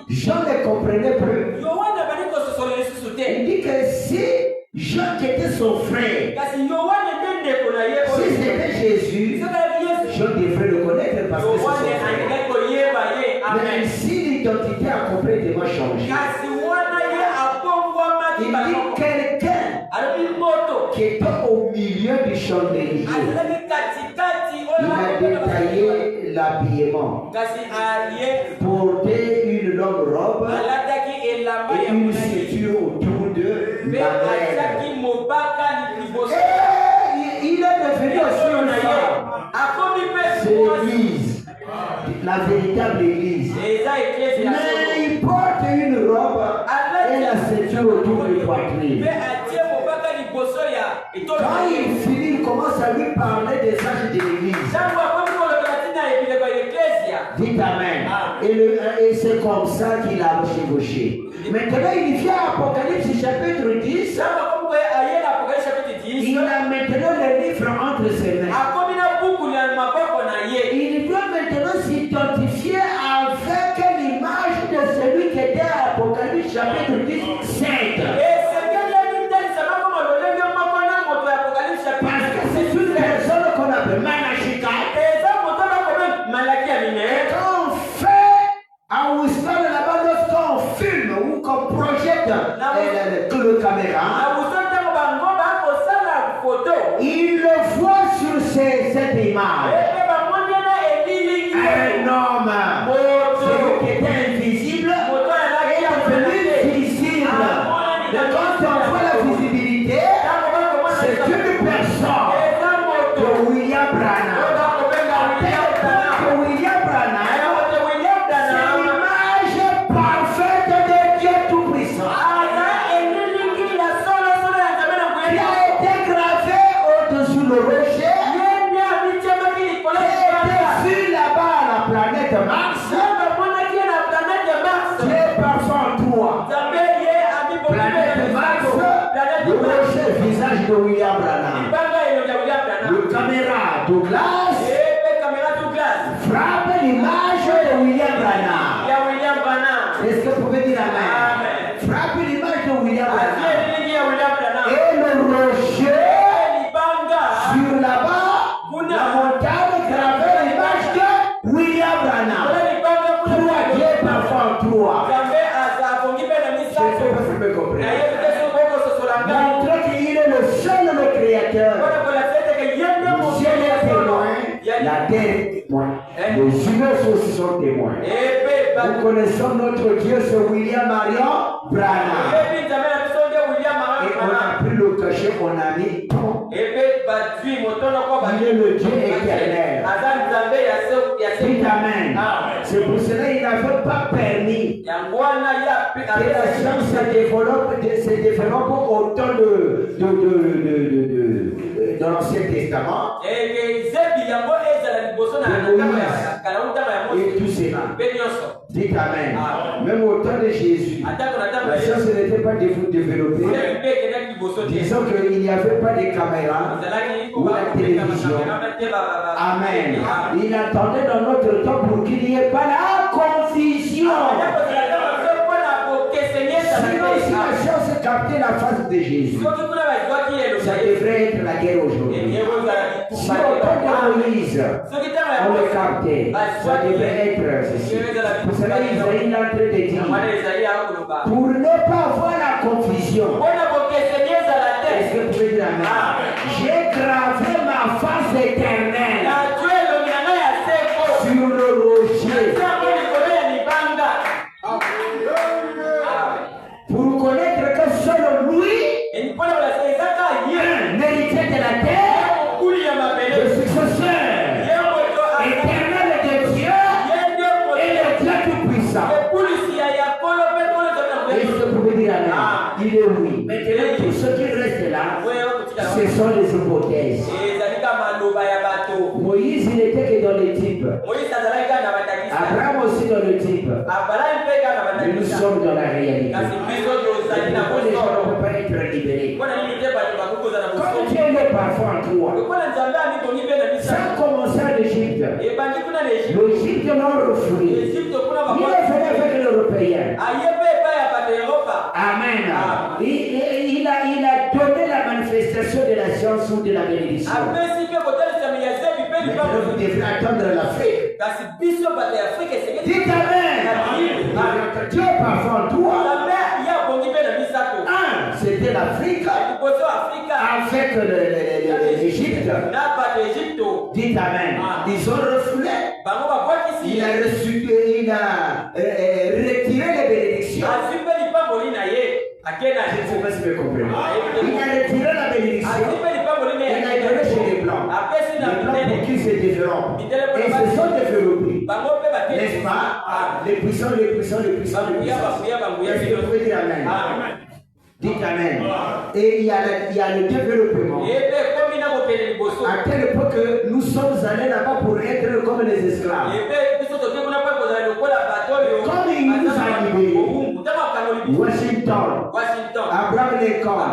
Jean ne comprenait plus. Il dit que si Jean qui était son frère, si c'était Jésus, Jean devrait le connaître parce que c'est son frère. Mais si l'identité a complètement changé, il dit quelqu'un qui était au milieu du chandelier, il a détaillé l'habillement. Porter une longue robe et une ceinture autour de la reine. Il est devenu aussi une femme. C'est l'Église, la véritable Église. Mais il porte une robe et la ceinture autour de poitrine. Quand il finit, il commence à lui parler des âges de l'Église. Dites Amen. Et c'est comme ça qu'il a chevauché. Maintenant, il vient à Apocalypse chapitre 10. Il a maintenant le livre entre ses mains. Il doit maintenant s'identifier avec l'image de celui qui était à Apocalypse chapitre 10, 7. Parce que c'est une personne qu'on appelle Manashika. Et quand on fait, à Ousmane là-bas, lorsqu'on filme ou qu'on projette le caméra, il le voit sur cette image. Un homme, celui qui était invisible, est devenu visible. Et quand on voit la visibilité, c'est une personne de William Branham. William Branham, c'est l'image parfaite de Dieu Tout-Puissant. Qui a été gravé au-dessus le rocher. Qui était vu là-bas à la planète Mars. Qui est parfois en toi. Planète Mars, le rocher, visage de William Branham. Le caméra Douglas frappe l'image de William Branham. Est-ce que vous pouvez dire Amen? Frappe l'image de William Branham. Et le rocher sur là-bas, la montagne gravait l'image de William Branham. Trois Dieu parfois en trois. Je ne sais pas si vous me comprenez. Montre qu'il est le seul le créateur. Le ciel est témoin, la terre est témoin. Les humains aussi sont témoins. Nous connaissons notre Dieu, c'est William Marion Branham. Et on a pris le cachet, on a mis. Il est le Dieu éternel. Dites Amen. C'est pour cela qu'il n'avait pas permis que la science se développe au temps de l'Ancien Testament. Et tout cela. Dites Amen. Même au temps de Jésus, la science n'était pas développée. Disons qu'il n'y avait pas de caméra ou la télévision. Amen. Il attendait dans notre temps pour qu'il n'y ait pas la confusion. Sinon, si la science captait la face de Jésus, ça devrait être la guerre aujourd'hui. Si au temps de Moïse, on le captait, ça devrait être ceci. Pour cela, Isaïe est en train de dire, pour ne pas avoir la confusion, est-ce que vous pouvez dire Amen? J'ai gravé ma face éternelle sur le rocher. Pour connaître que seul lui, l'héritier de la terre, le successeur éternel de Dieu et le Dieu Tout-Puissant. Et ce que vous pouvez dire Amen? Il est oui. Maintenant, tout ce qui reste là, ce sont les hypothèses. Moïse, il n'était que dans le type. Abraham aussi dans le type. Mais nous sommes dans la réalité. Pourquoi les gens ne peuvent pas être libérés? Comme Dieu est parfois en toi. Sans commencer en Égypte. L'Égypte l'a refoulé. Il est venu avec l'Européen. Amen. Il a donné la manifestation de la science ou de la bénédiction. Maintenant, vous devrez attendre l'Afrique. Dites Amen. Dieu est parfois en toi. C'était l'Afrique avec l'Égypte. Dites Amen. Ils ont refoulé. Il a retiré les bénédictions. Je ne sais pas si vous comprenez. Il a retiré la bénédiction. Il a donné chez les Blancs. Les Blancs pour qui se développent. Et ils se sont développés. N'est-ce pas? Les puissants. Est-ce que vous pouvez dire Amen? Dites Amen. Et il y a le développement. À telle époque que nous sommes allés là-bas pour être comme les esclaves. Washington,
Washington,
Abraham Lincoln,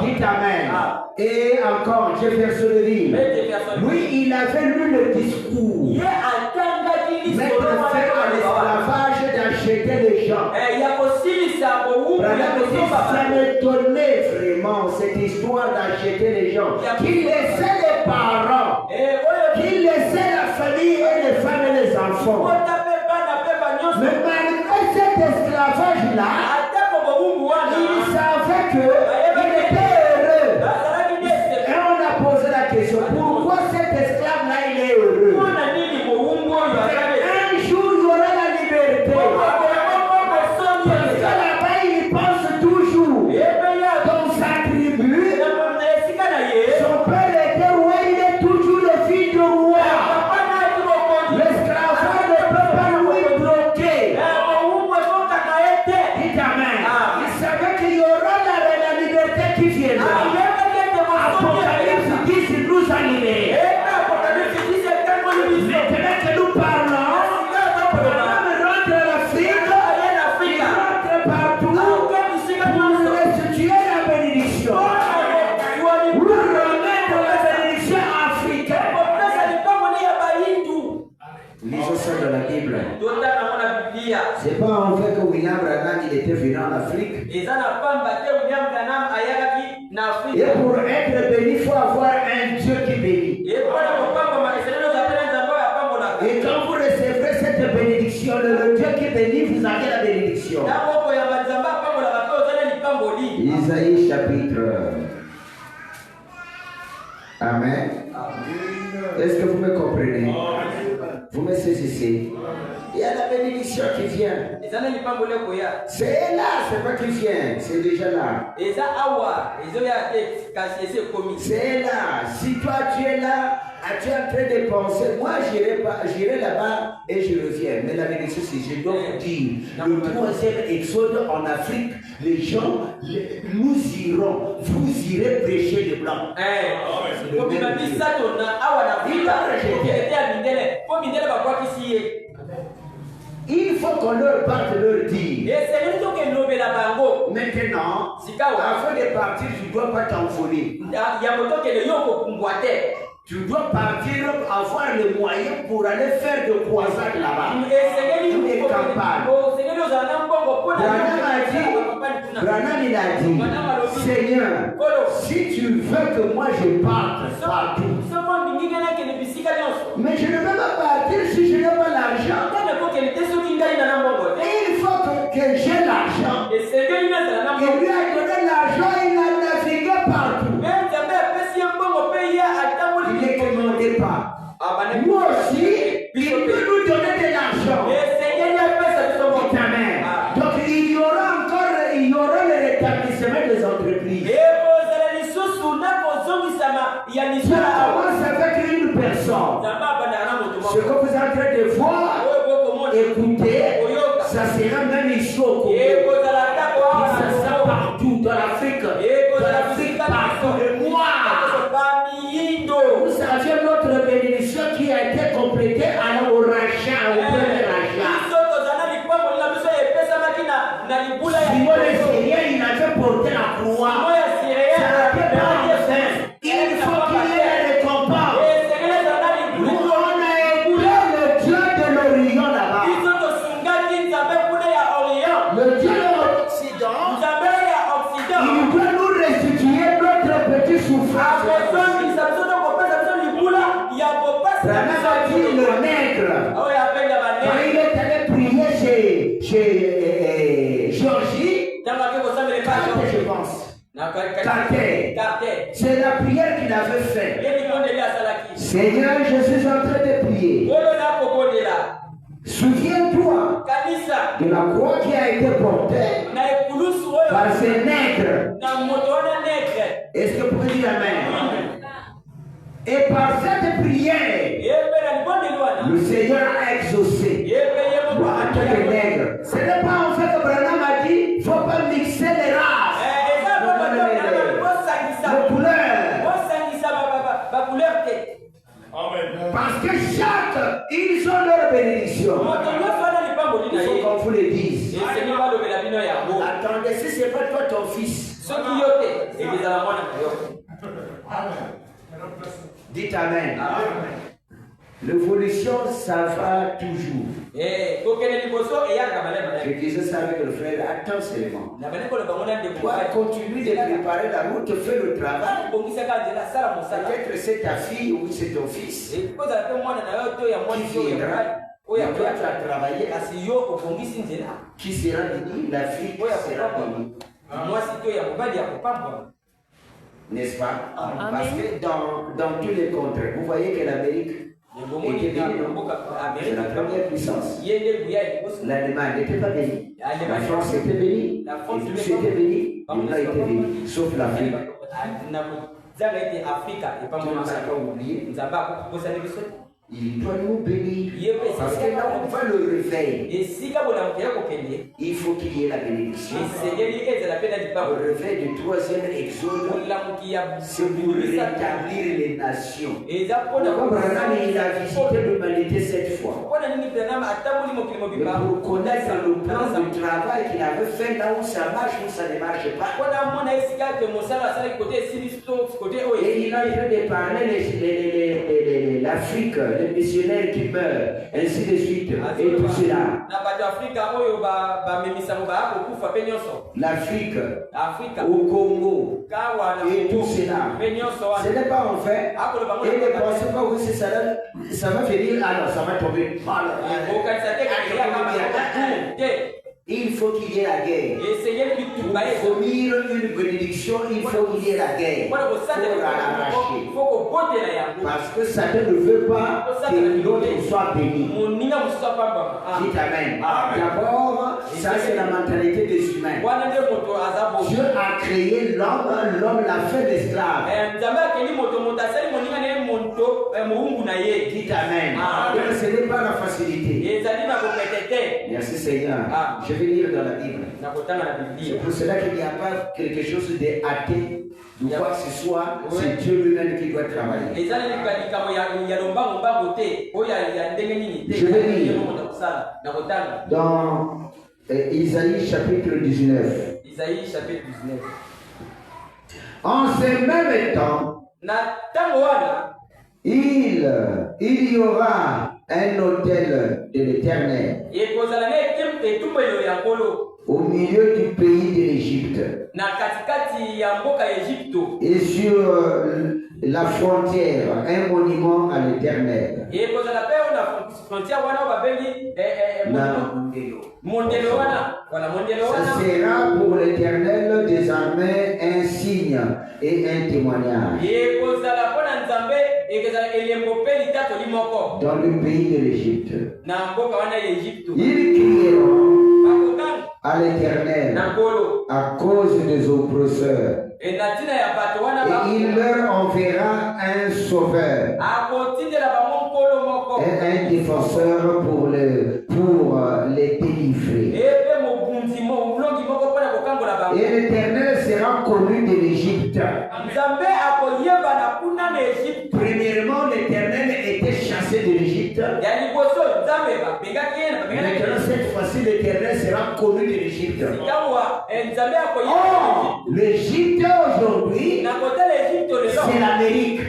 dites Amen. Et encore Jeffersonville. Lui, il avait lu le discours. Mais de faire à l'esclavage d'acheter les gens. Ça m'étonnait vraiment cette histoire d'acheter les gens. Qui laissait les parents, qui laissait la famille et les femmes et les enfants. Mais malgré cet esclavage-là, il savait qu'il était heureux. Et on a posé la question, pourquoi cet esclave-là il est heureux? Un jour il y aura la liberté. Parce que là-bas il pense toujours dans sa tribu. Son père était roi, il est toujours le fils du roi. L'esclavage ne peut pas lui bloquer. Dites Amen. Il savait qu'il y aura la liberté qui viendra. Apocalypse 10 nous a libérés. Maintenant que nous parlons, Abraham rentre à l'Afrique, il rentre partout pour restituer la bénédiction. Pour remettre la bénédiction africaine. Lisons ça dans la Bible. C'est pas en fait que William Branham il était venu en Afrique. Et pour être béni, il faut avoir un Dieu qui bénit. Et quand vous recevrez cette bénédiction, le Dieu qui bénit, vous avez la bénédiction. Isaïe chapitre. Amen. Est-ce que vous me comprenez? Vous me saisissez? Il y a la bénédiction qui vient. C'est là, c'est pas qui vient, c'est déjà là. C'est là. Si toi tu es là, tu es en train de penser, moi j'irai là-bas et je reviens. Mais la bénédiction, c'est, je dois vous dire, le troisième exode en Afrique, les gens, nous irons, vous irez prêcher les blancs. Il faut qu'on leur parte leur dire. Maintenant, avant de partir, tu ne dois pas t'envoler. Tu dois partir avoir les moyens pour aller faire de croisades là-bas. Des campagnes. Branham il a dit, Seigneur, si tu veux que moi je parte partout, mais je ne peux pas partir si je n'ai pas l'argent. Il faut que j'ai l'argent. Il lui a donné l'argent, il a navigué partout. Il ne commandait pas. Moi aussi, il peut nous donner de l'argent. Donc il y aura le rétablissement des entreprises. Ça commence avec une personne. Ce que vous êtes en train de voir, écouter, ça sera même ici au Congo. Ça sera partout dans l'Afrique. Dans l'Afrique partout. Et moi, vous savez notre bénédiction qui a été complétée à au rachat, au premier rachat. Simon le Syrien, il avait porté la croix. Ça n'était pas enfin. Il faut qu'il y ait un récompense. Nous, on a écoulé le Dieu de l'Orient là-bas. Le Dieu de l'Occident, il doit nous restituer notre petite souffrance. Branham a dit le nègre, quand il est allé prier chez Georgie, Carter, je pense. Carter. C'est la prière qu'il avait faite. Seigneur, je suis en train de prier. Souviens-toi de la croix qui a été portée par ces nègres. Est-ce que vous pouvez dire Amen? Et par cette prière, le Seigneur a exaucé. Les nègres. Ce n'est pas en fait que Branham a dit il ne faut pas mixer les races. Les couleurs. Parce que chaque, ils ont leur bénédiction. Il faut qu'on vous le dise. Attends Et si ce n'est pas toi ton fils,
soki yo te ekozala mwana na yo.
dites Amen. L'évolution, ça va toujours.
kokende liboso eyaka malema
Je disais ça avec le frère, attends seulement.
na bane koloba ngona ndeko
Toi, continue de préparer la route, fais le travail.
bongisaka nzela sala mosala
Peut-être c'est ta fille ou c'est ton fils.
kozala pe mwana na yo to ya mwani to ya mobali oyo
Toi, tu as travaillé,
kasi yo obongisi nzela
qui sera béni, la fille
oyo
sera bénie.
mwasi to ya mobali ya kopambwa.
N'est-ce pas?
Amen.
Parce que dans tous les contrées, vous voyez que l'Amérique était bénie, non? C'est la première puissance. L'Allemagne n'était pas bénie. La France était bénie. Et tous étaient bénis. Ils n'ont été bénis. Sauf l'Afrique. Tu ne s'as pas oublié. Il doit nous bénir. Parce que là, on voit le réveil. Il faut qu'il y ait la bénédiction. Le réveil du troisième exode, c'est pour rétablir les nations. Abraham, il a visité l'humanité 7 fois. Mais pour connaître le plan de travail qu'il avait fait là où ça marche, où ça ne marche pas. Et il a été de parler l'Afrique, les missionnaires qui meurent, ainsi de suite, et tout cela. L'Afrique, au Congo, et tout cela. Ce n'est pas en fait. Et ne pensez pas que ça va venir, alors ça va tomber mal. Il faut qu'il y ait la guerre. Pour vomir une bénédiction, il faut qu'il y ait la guerre. Pour l'arracher. Parce que Satan ne veut pas que l'autre soit béni. Dites Amen. D'abord, ça c'est la mentalité des humains. Dieu a créé l'homme l'a fait d'esclave. Dites Amen. Donc ce n'est pas la facilité. Merci Seigneur. Je vais lire dans la Bible. C'est pour cela qu'il n'y a pas quelque chose d'athée ou quoi que ce soit. C'est Dieu lui-même qui doit travailler. Je vais lire dans Isaïe chapitre 19. En ce même temps, il y aura un autel de l'Éternel au milieu du pays de l'Égypte et sur la frontière un monument à l'Éternel. Ça sera pour l'Éternel des armées un signe et un témoignage dans le pays de l'Égypte. Ils crieront à l'Éternel à cause des oppresseurs, et il leur enverra un sauveur et un défenseur pour les délivrer. Et l'Éternel sera connu de l'Égypte. Premièrement, l'Éternel était chassé de l'Égypte. Maintenant, cette fois-ci, l'Éternel sera connu de l'Égypte. Oh, l'Égypte aujourd'hui, c'est l'Amérique.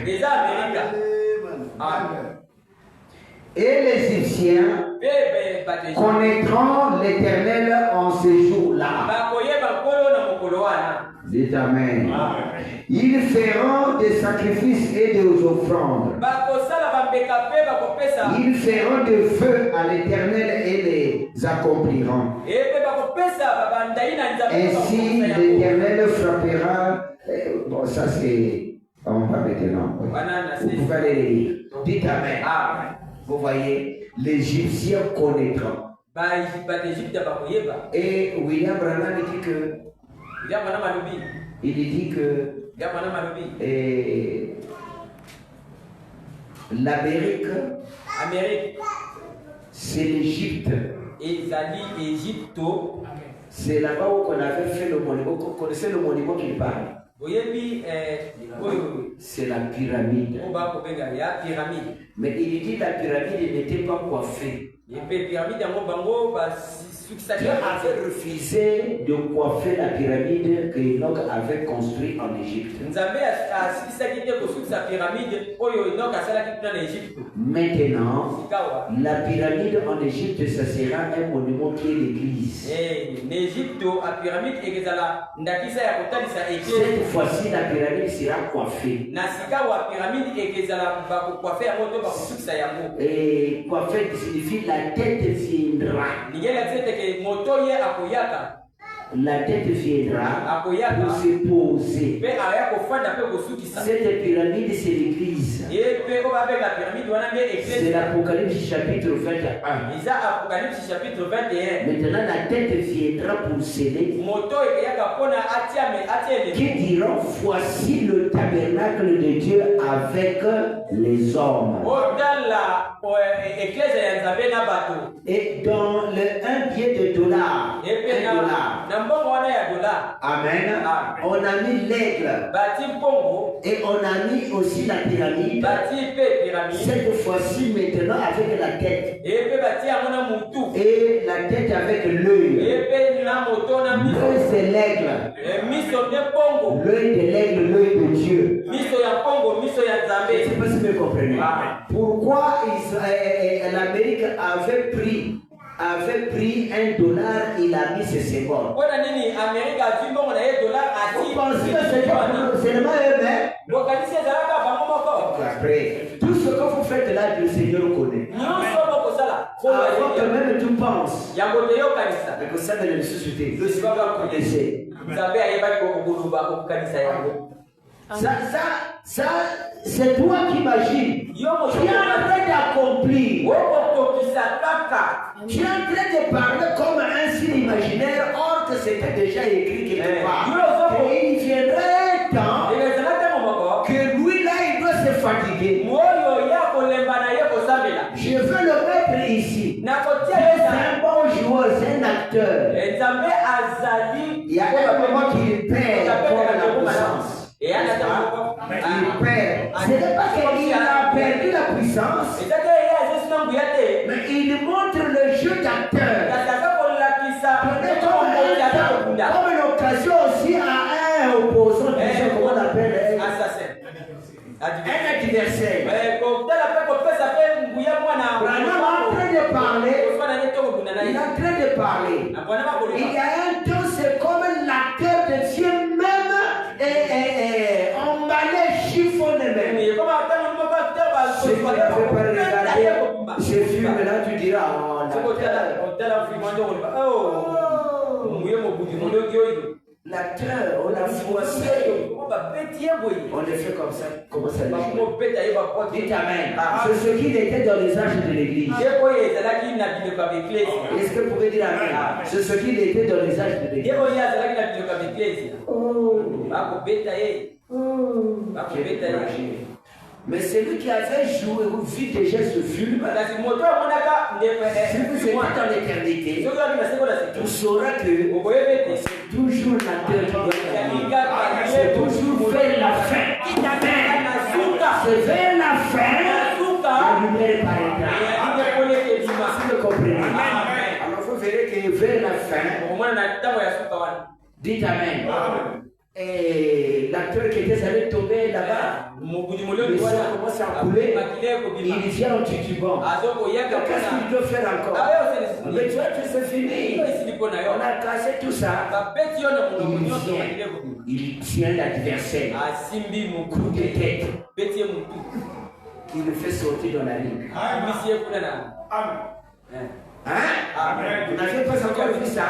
Et les Égyptiens connaîtront l'Éternel en ce jour-là. Dites Amen. Ils feront des sacrifices et des offrandes. Ils feront de feu à l'Éternel et les accompliront. Ainsi l'Éternel frappera. Bon, ça c'est. On va maintenant. Vous pouvez aller les lire. Dites Amen. Vous voyez, l'Égyptien connaîtra. Et William Branham dit que. Il dit que l'Amérique, c'est l'Égypte. C'est là-bas où on avait fait le monument. Vous connaissez le monument qu'il parle? C'est la pyramide. Mais il dit que la pyramide n'était pas coiffée. Dieu avait refusé de coiffer la pyramide que Enoch avait construite en Égypte. Maintenant, la pyramide en Égypte, ça sera un monument qui est l'église. Cette fois-ci, la pyramide sera coiffée. Et coiffée signifie la tête viendra. La tête viendra pour se poser. Cette pyramide, c'est l'église. C'est l'Apocalypse chapitre 21. Maintenant, la tête viendra pour sceller. Qui diront, voici le tabernacle de Dieu avec les hommes. Et dans le 1 billet de dollar, Amen. On a mis l'aigle. Et on a mis aussi la pyramide. Cette fois-ci maintenant avec la tête. Et la tête avec l'œil. L'œil c'est l'aigle. L'œil de l'aigle, l'œil de Dieu. Je ne sais pas si vous me comprenez. Pourquoi l'Amérique avait pris $1, il a mis ses symboles. Vous pensez que c'est seulement eux-mêmes? Après, tout ce que vous faites là, le Seigneur connaît. Avant que même tu penses que ça de la société, le Seigneur connaissait. Ça, c'est toi qui imagines. Tu es en train d'accomplir. Tu es en train de parler comme un signe imaginaire, or que c'était déjà écrit quelque part. Et il viendra un temps que lui là, il doit se fatiguer. Je veux le mettre ici. C'est un bon joueur, c'est un acteur. Il y a un moment qu'il perd comme la puissance. Il perd. Ce n'est pas qu'il a perdu la puissance, mais il montre le jeu d'acteur. Comme l'occasion aussi à un opposant, comment on appelle un adversaire. Il est en train de parler. Il y a un temps, c'est comme l'acteur de Dieu même emballé, chiffonné même. Si tu n'as pas regardé ce film-là, tu diras, l'acteur, on a forcé. On le fait comme ça. Comment ça le Dites Amen. C'est ce qu'il était dans les âges de l'église. Est-ce que vous pouvez dire Amen? C'est ce qu'il était dans les âges de l'église. Mais celui qui avait joué ou vu déjà ce film, si vous êtes dans l'éternité, tu sauras que c'est toujours l'acteur qui doit gagner. C'est toujours vers la fin. C'est vers la fin la lumière paraîtra. Si vous comprenez. Alors vous verrez que vers la fin, dites Amen. Et l'acteur qui était allé tomber là-bas, le sang commence à couler, il vient en titubant. Qu'est-ce qu'il peut faire encore? Mais tu vois, c'est fini. On a cassé tout ça. Il tient l'adversaire, coup de tête. Il le fait sortir dans la ligne. Hein? Vous n'avez pas encore vu ça?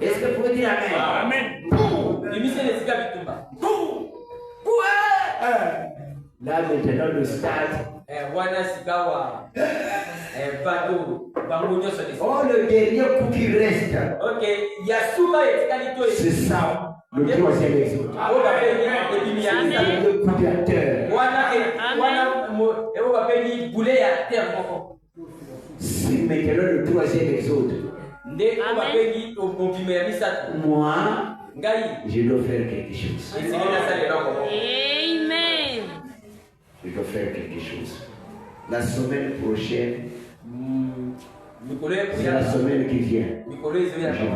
Est-ce que vous pouvez dire Amen? Là maintenant le stade. Oh, le dernier coup qui reste. C'est ça. Le troisième exode. Le coup d'acteur. C'est maintenant le troisième exode. Moi, je dois faire quelque chose.
Amen.
Je dois faire quelque chose. La semaine prochaine, C'est la semaine qui vient. Je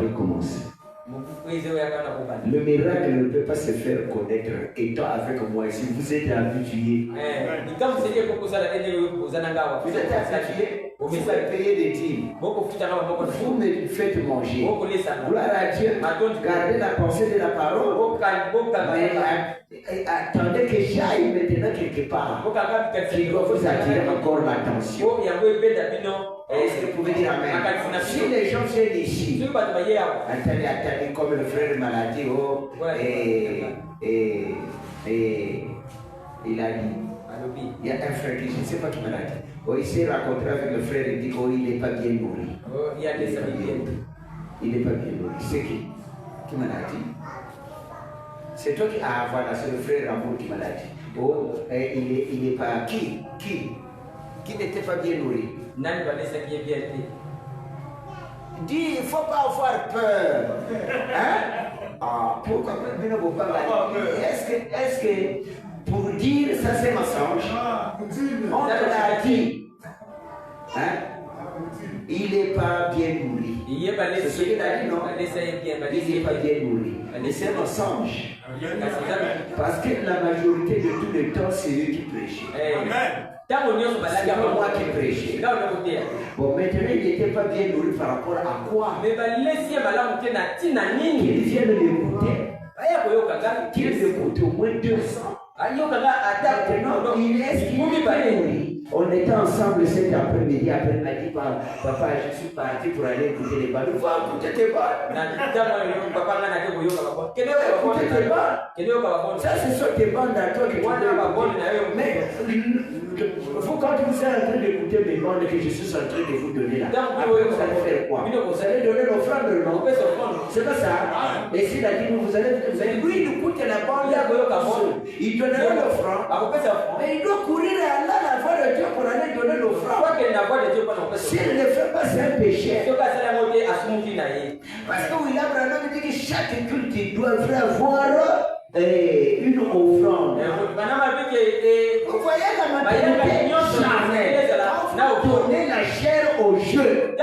vais commencer. Le miracle ne peut pas se faire connaître étant avec moi. Si vous êtes habitué, vous êtes habitué, vous payez des dîmes, vous me faites manger. Gloire à Dieu, gardez la pensée de la parole. Mais attendez que j'aille maintenant quelque part qui doit vous attirer encore l'attention. Est-ce que vous pouvez dire Amen? Si les gens viennent ici, attendez, comme le frère maladie, il a dit, il y a un frère qui, je ne sais pas qui m'a dit, il s'est rencontré avec le frère, il dit, il n'est pas bien nourri. Il n'est pas bien nourri. C'est qui? Qui m'a dit? C'est toi qui, ah voilà, c'est le frère Rambo qui m'a dit. Il n'est pas, qui n'était pas bien nourri? Dis, il ne faut pas avoir peur. Hein? Ah, pourquoi? Est-ce que pour dire ça c'est mensonge? On te l'a dit. Hein? Il n'est pas bien nourri. C'est ce qu'il a dit, non? Il n'est pas bien nourri. Mais c'est un mensonge. Parce que la majorité de tous les temps, c'est eux qui prêchent. C'est pas moi qui prêchais. Bon, maintenant, il n'était pas bien nourri par rapport à quoi? Qu'il vienne l'écouter. Qu'il l'écoute au moins 200. Maintenant, il est ce qu'il n'est pas nourri. On était ensemble cet après-midi. Après, il m'a dit, papa, je suis parti pour aller écouter les balles. Va écouter tes balles. Écoutez tes balles. Ça, ce sont tes bandes à toi que tu veux. Mais vous, quand vous êtes en train d'écouter mes bandes que je suis en train de vous donner là, après vous allez faire quoi? Vous allez donner l'offrande, non? C'est pas ça. Et s'il a dit, vous allez lui, il écoute la bande, il donnera l'offrande. Mais il doit courir à la voix de Dieu pour aller donner l'offrande. S'il ne fait pas, c'est un péché. Parce que William Branham dit que chaque culte il doit avoir une offrande. Vous voyez la maternité charnelle. Quand vous donnez la chair au jeu,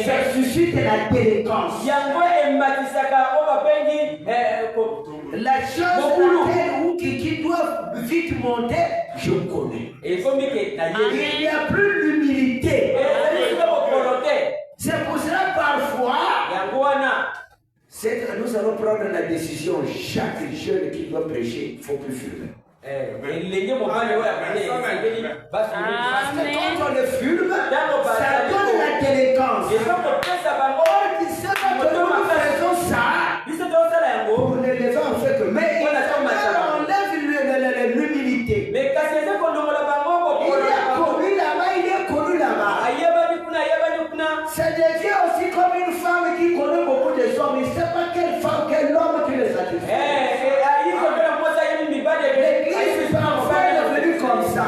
ça suscite la délinquance. La chose laquelle qui doit vite monter, je connais. Il n'y a plus l'humilité. C'est pour cela parfois, nous allons prendre la décision, chaque jeune qui doit prêcher, il ne faut plus fumer. Parce que quand on le fume, ça donne la délinquance. Or, il sait pas que nous faisons ça pour l'élever en fait. Mais on enlève l'humilité. Il est connu là-bas. Ça devient aussi comme une femme qui connaît beaucoup de hommes. Il ne sait pas quelle femme, quel homme qui le satisfait. L'église parfois est devenue comme ça.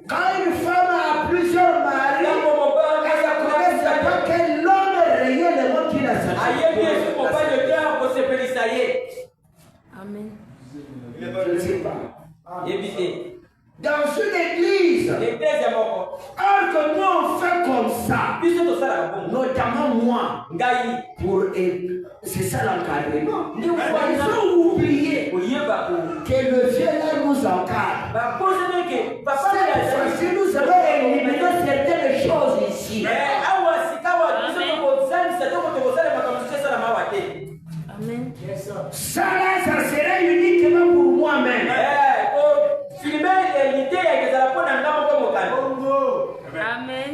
Quand une femme a plusieurs maris, elle ne sait pas quel homme réellement qui la satisfait.
Amen.
Je ne sais pas. Dans une église, alors que nous on fait comme ça, notamment moi, c'est ça l'encadrement. Il faut oublier que le vieux là nous encadre. Cette fois-ci, nous allons éliminer certaines choses ici.
Amen.
Ça là, ça serait uniquement pour moi-même.
Amen.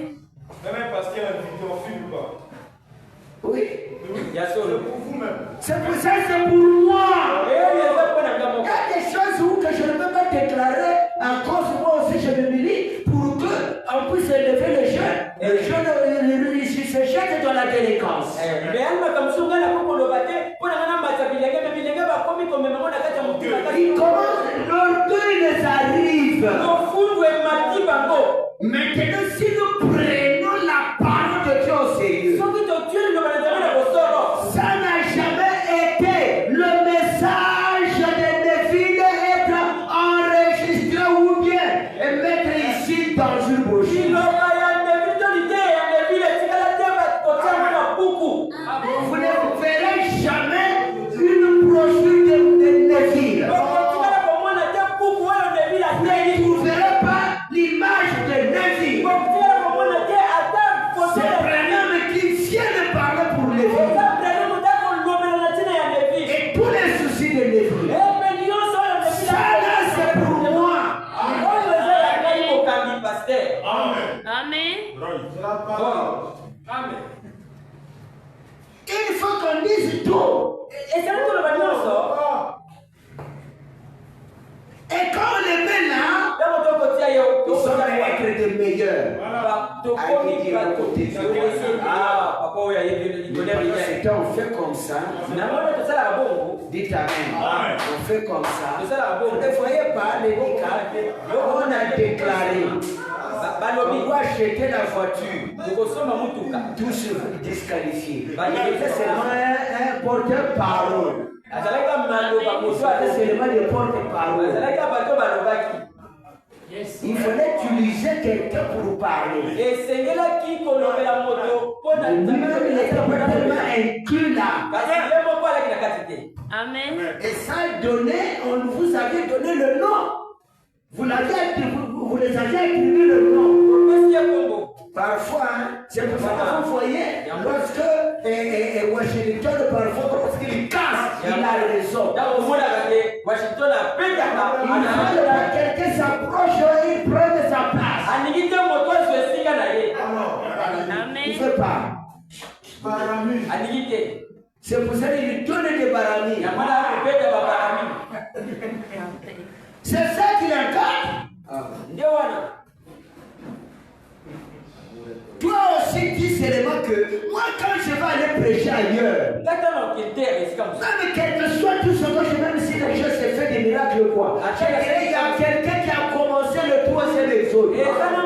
Même parce qu'il y a un vidéo film ou pas?
Oui.
Pour vous-même.
C'est pour ça que c'est pour moi. Il y a des choses où que je ne peux pas déclarer en cause moi aussi je me milie pour qu'on puisse élever les jeunes. Les jeunes se jettent dans la délinquance. Ils commencent, l'orgueil les arrive. Maintenant, si nous prenons la parole de Dieu au sérieux, ça n'a jamais été le message de David être enregistré ou bien mettre ici dans une brochure.
Amen.
Il faut qu'on dise tout.
Et c'est nous le banyonso.
Et quand on les met là,
Dans mon côté, il y a
ils sont être des meilleurs. C'est on fait comme ça. Dites Amen. On fait comme ça. Vous ne voyez pas les décalés. On a déclaré. On doit acheter la voiture. Tous se disqualifiés. C'est seulement un porteur-parole. C'est seulement des porte-parole. Il fallait utiliser quelqu'un pour parler. Lui-même, il était tellement inclus là.
Amen.
Et ça donné, on vous avait donné le nom. Vous les avez écrit le nom. Parfois, c'est pour ça que vous voyez, lorsque Washington, parfois, lorsqu'il casse, il a raison. Il faut que quelqu'un s'approche et il prenne sa place.
Amen.
Il ne fait pas. C'est pour ça qu'il donne des baramis. C'est ça qu'il encadre. Toi aussi, dis seulement que moi, quand je vais aller prêcher ailleurs, même quel que soit tout ce que je, même si les gens se fait des miracles ou quoi, je dirais, il y a quelqu'un qui a commencé le troisième exode.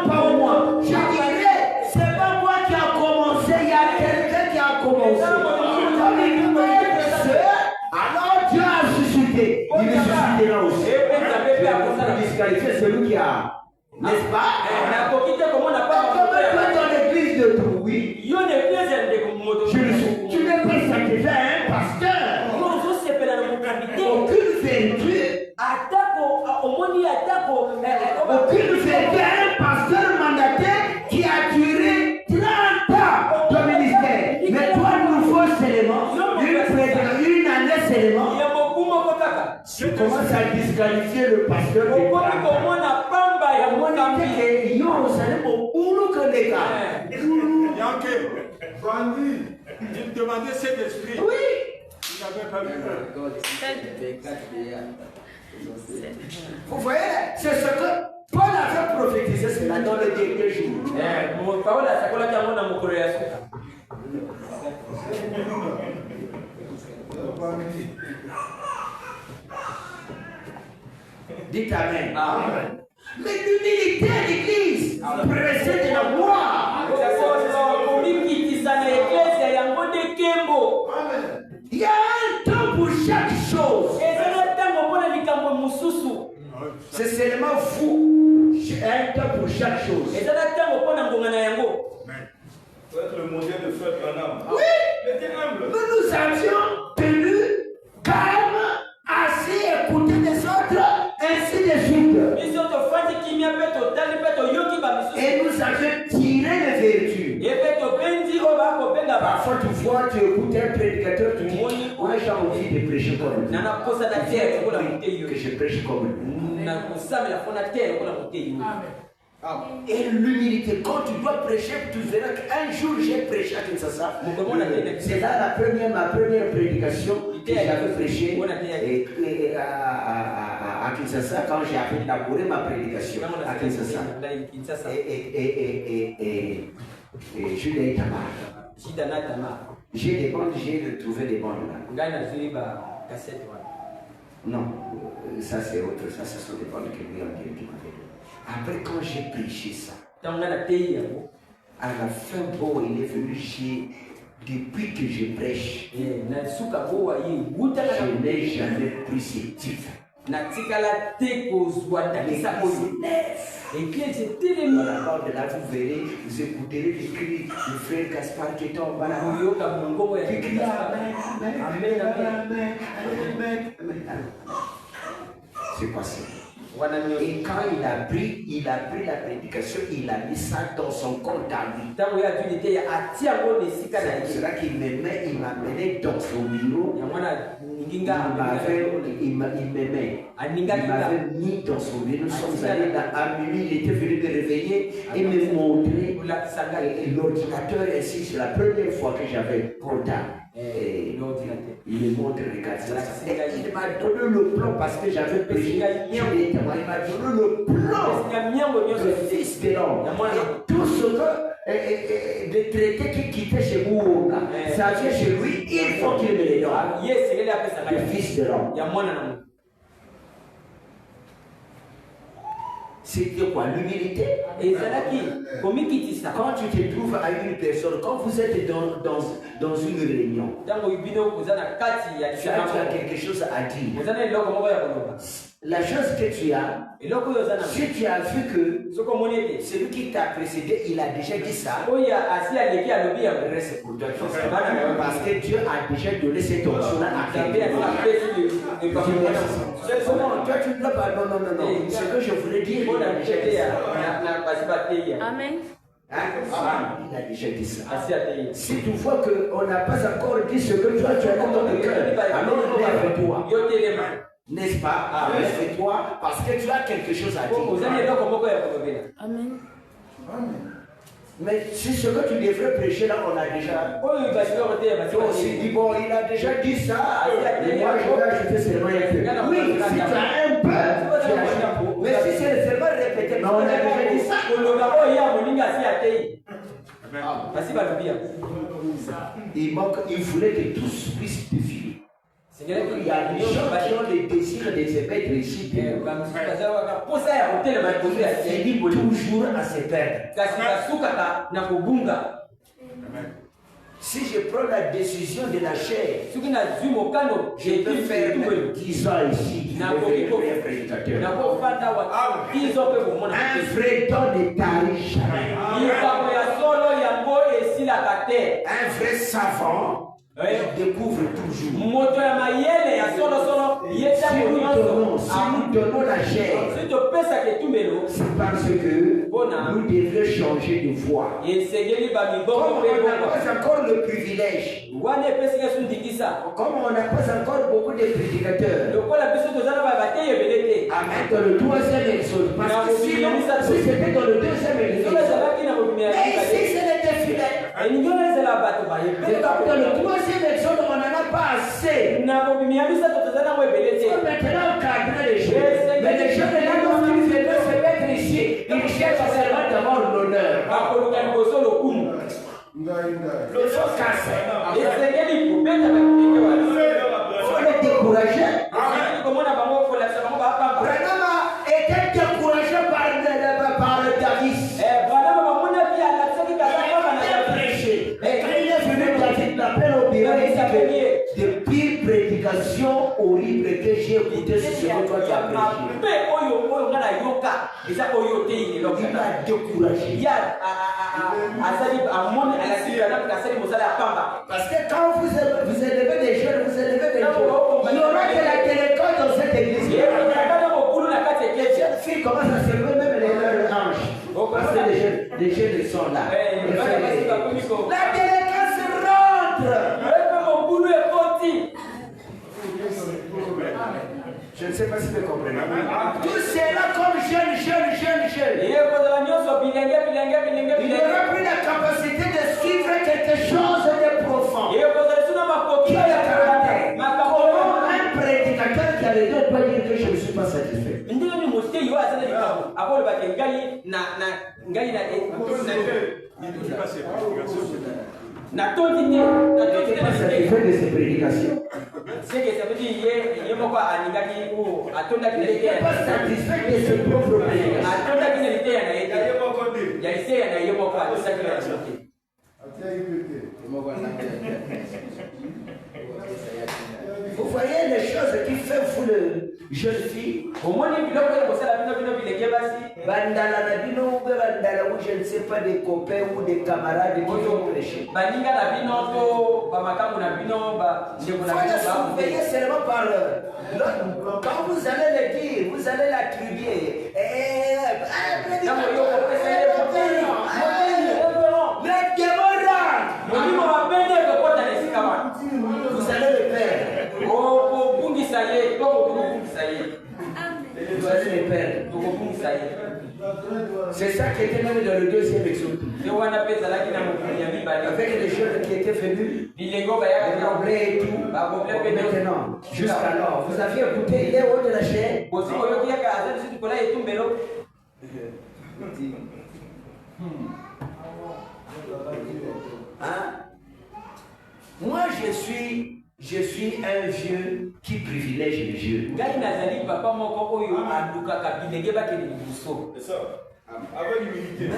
Pas moi. Je dirais, c'est pas moi qui a commencé, il y a quelqu'un qui a commencé. Alors Dieu a suscité. Il est suscité là aussi. Pour disqualifier celui qui a. N'est-ce pas? Comment ton église de tout, oui. Tu n'es pas satisfait un pasteur. Aucune vertu. Aucune vertu à un pasteur mandataire qui a duré 30 ans de ministère. Mais toi, nous faut seulement une année seulement. Tu commences à disqualifier le pasteur de
Brandy, il me demandait cet esprit.
Oui.
Il n'avait pas vu.
Vous voyez, c'est ce que Paul avait prophétisé cela dans les derniers jours. Dites Amen. Amen. Mais l'humilité à l'église précède la gloire. Il y a un temps pour chaque chose. C'est seulement vous. Un temps pour chaque chose.
Faut être le modèle de frère Branham.
Oui. Nous avions tenu calme, assis, écouter des autres, ainsi de suite. Et nous avions tiré les vertus. Parfois, tu vois, tu écoutes un prédicateur, tu dis, moi j'ai envie de prêcher comme lui. Que je prêche comme lui. Et l'humilité, quand tu dois prêcher, tu verras qu'un jour j'ai prêché à Kinshasa. C'est là ma première prédication que j'avais prêché à Kinshasa quand j'ai appris d'élaborer ma prédication à Kinshasa. Et Julia Itamar. J'ai des bandes, j'ai trouvé des bandes là. Non, ça c'est autre, ça sont des bandes que lui a dit. Après, quand j'ai prêché ça, à la fin, bon, il est venu chez. Depuis que je prêche, je n'ai jamais pris ce titre. Là-bas, de là, vous verrez, vous écouterez les cris du frère Gaspard qui est en bas là. Qui crie Amen, Amen, Amen, Amen, Amen. C'est passé. Et quand il a pris la prédication, il a mis ça dans son compte à lui. C'est là qu'il m'a mené dans son bureau. Il m'avait mis dans son bureau. Nous sommes allés là à minuit, il était venu me réveiller et me montrer l'ordinateur ici, c'est la première fois que j'avais portable. Il me montre, regarde ça. Il m'a donné le plan parce que j'avais prêché. Il m'a donné le plan. Le fils de l'homme. Tout ce que des traités qui quittaient chez vous, ça vient chez lui, il faut qu'il me les donne. Le fils de l'homme. C'était quoi? L'humilité. Quand tu te trouves à une personne, quand vous êtes dans une réunion, tu as quelque chose à dire. La chose que tu as, si tu as vu que celui qui t'a précédé, il a déjà dit ça, reste pour toi. Parce que Dieu a déjà donné cette option-là à quelqu'un. Toi, tu ne peux pas. Non. Ce que je voulais dire, il a déjà dit ça.
Amen.
Il a déjà dit ça. Si tu vois qu'on n'a pas encore dit ce que toi tu as dans ton cœur, alors lève-toi. N'est-ce pas? Lève-toi parce que tu as quelque chose à dire.
Amen.
Mais si ce que tu devrais prêcher là, on a déjà. Toi aussi dis bon, il a déjà dit ça. Et moi je vais ajouter seulement un peu. Oui, si tu as un peu, tu ajoutes. Mais si c'est seulement répété, mais on a déjà dit ça. Il voulait que tous puissent défiler. Il y a des gens qui ont le désir de se mettre ici. Il dit toujours à se perdre. Si je prends la décision de la chair, je peux faire 10 ans ici. Un vrai don ne tarit jamais. Un vrai savant découvre toujours. Si nous donnons la chair, c'est parce que nous devons changer de voie. Comme on n'a pas encore le privilège, comme on n'a pas encore beaucoup de prédicateurs, amen, dans le troisième exode, parce que sinon, si c'était dans le deuxième exode, mais ici c'est le défilé. Dans le troisième exode, on n'en a pas assez. Maintenant, on cadre les choses. Mais les gens, lorsqu'ils viennent se mettre ici, ils cherchent seulement d'avoir l'honneur. Le faut casser. Il faut les décourager. Branham était découragé par David. Et quand il est venu, David l'appelle au bureau et dit que de pires prédications horribles que j'ai écoutées sur ce que toi tu as prêché. Il m'a découragé. Parce que quand vous élevez des jeunes, vous élevez des jeunes, il y aura de la délinquance dans cette église. Les jeunes filles commencent à s'élever même les hanches. Parce que les jeunes sont là. La délinquance rentre. Je ne sais pas si vous comprenez. Tout cela comme jeune. Il n'aura plus la capacité de suivre quelque chose de profond. Qui a le caractère. Comment un prédicateur qui a les deux peut dire que je ne suis pas satisfait? N'était pas satisfait de ses prédications. N'était pas satisfait de ses propres prédications. Vous voyez les choses qui font vous le jeune fille. Bandala na bino ou bandala ou je ne sais pas des copains ou des camarades qui vont prêcher. Il faut la surveiller seulement par quand vous allez le dire, vous allez l'attribuer. Vous allez le perdre. Vous allez le perdre. C'est ça qui était même dans le deuxième exode. Avec les jeunes qui étaient venus, les problèmes et tout. Maintenant, jusqu'alors, vous aviez écouté, il est haut de la chair. Hein? Moi, je suis un vieux qui privilège les vieux.
Avec l'humilité.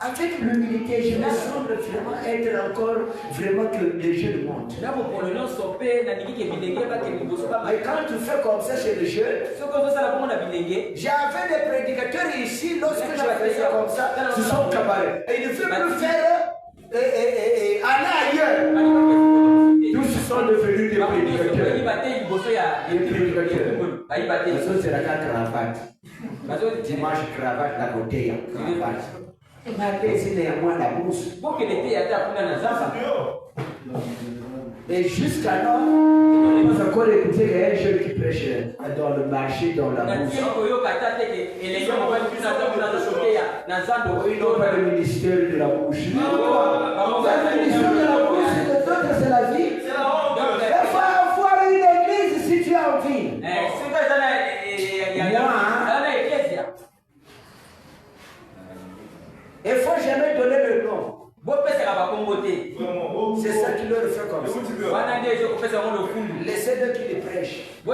Avec l'humilité, je me semble vraiment être encore vraiment que les jeunes montent. Mais quand tu fais comme ça chez les jeunes, j'avais des prédicateurs ici, lorsque je faisais comme ça, ce sont cabarets. Et ils ne veulent plus faire aller ailleurs. Tous sont devenus des prédicateurs. Des prédicateurs. Ça, c'est la cravate. Dimanche, cravate, la bouteille, cravate. Ma c'est néanmoins la bourse. Et jusqu'alors, nous encore écouté les jeunes qui prêchent dans le marché, dans la bourse. Ils n'ont pas le ministère de la bouche. Le ministère de la bouche, c'est la vie. Il faut avoir une église si tu as envie. Il ne faut jamais donner le nom. C'est ça qui leur fait comme ça. Laissez-le qui les prêchent. Et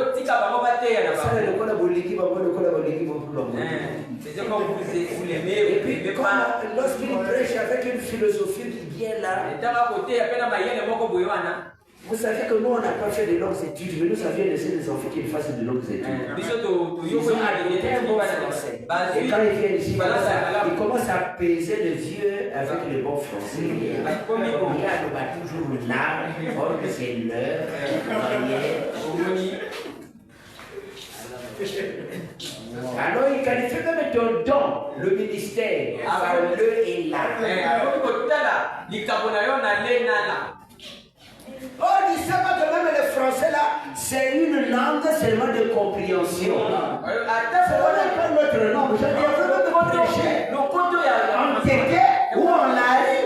puis, lorsqu'ils prêchent avec une philosophie qui vient là, vous savez que nous, on n'a pas fait de longues études, mais nous avions laissé les enfants qu'ils fassent de longues études. Ils ont adopté un bon français. Et quand ils viennent ici, ils commencent à peser les yeux avec le bon français. Ils regardent toujours là, or que c'est l'heure, alors il qualifie même ton don, le ministère. Le est là. Oh, il ne sait pas que même le français là, c'est une langue seulement de compréhension. C'est pas notre langue. Je dis, on veut même prêcher. En tété ou en lari.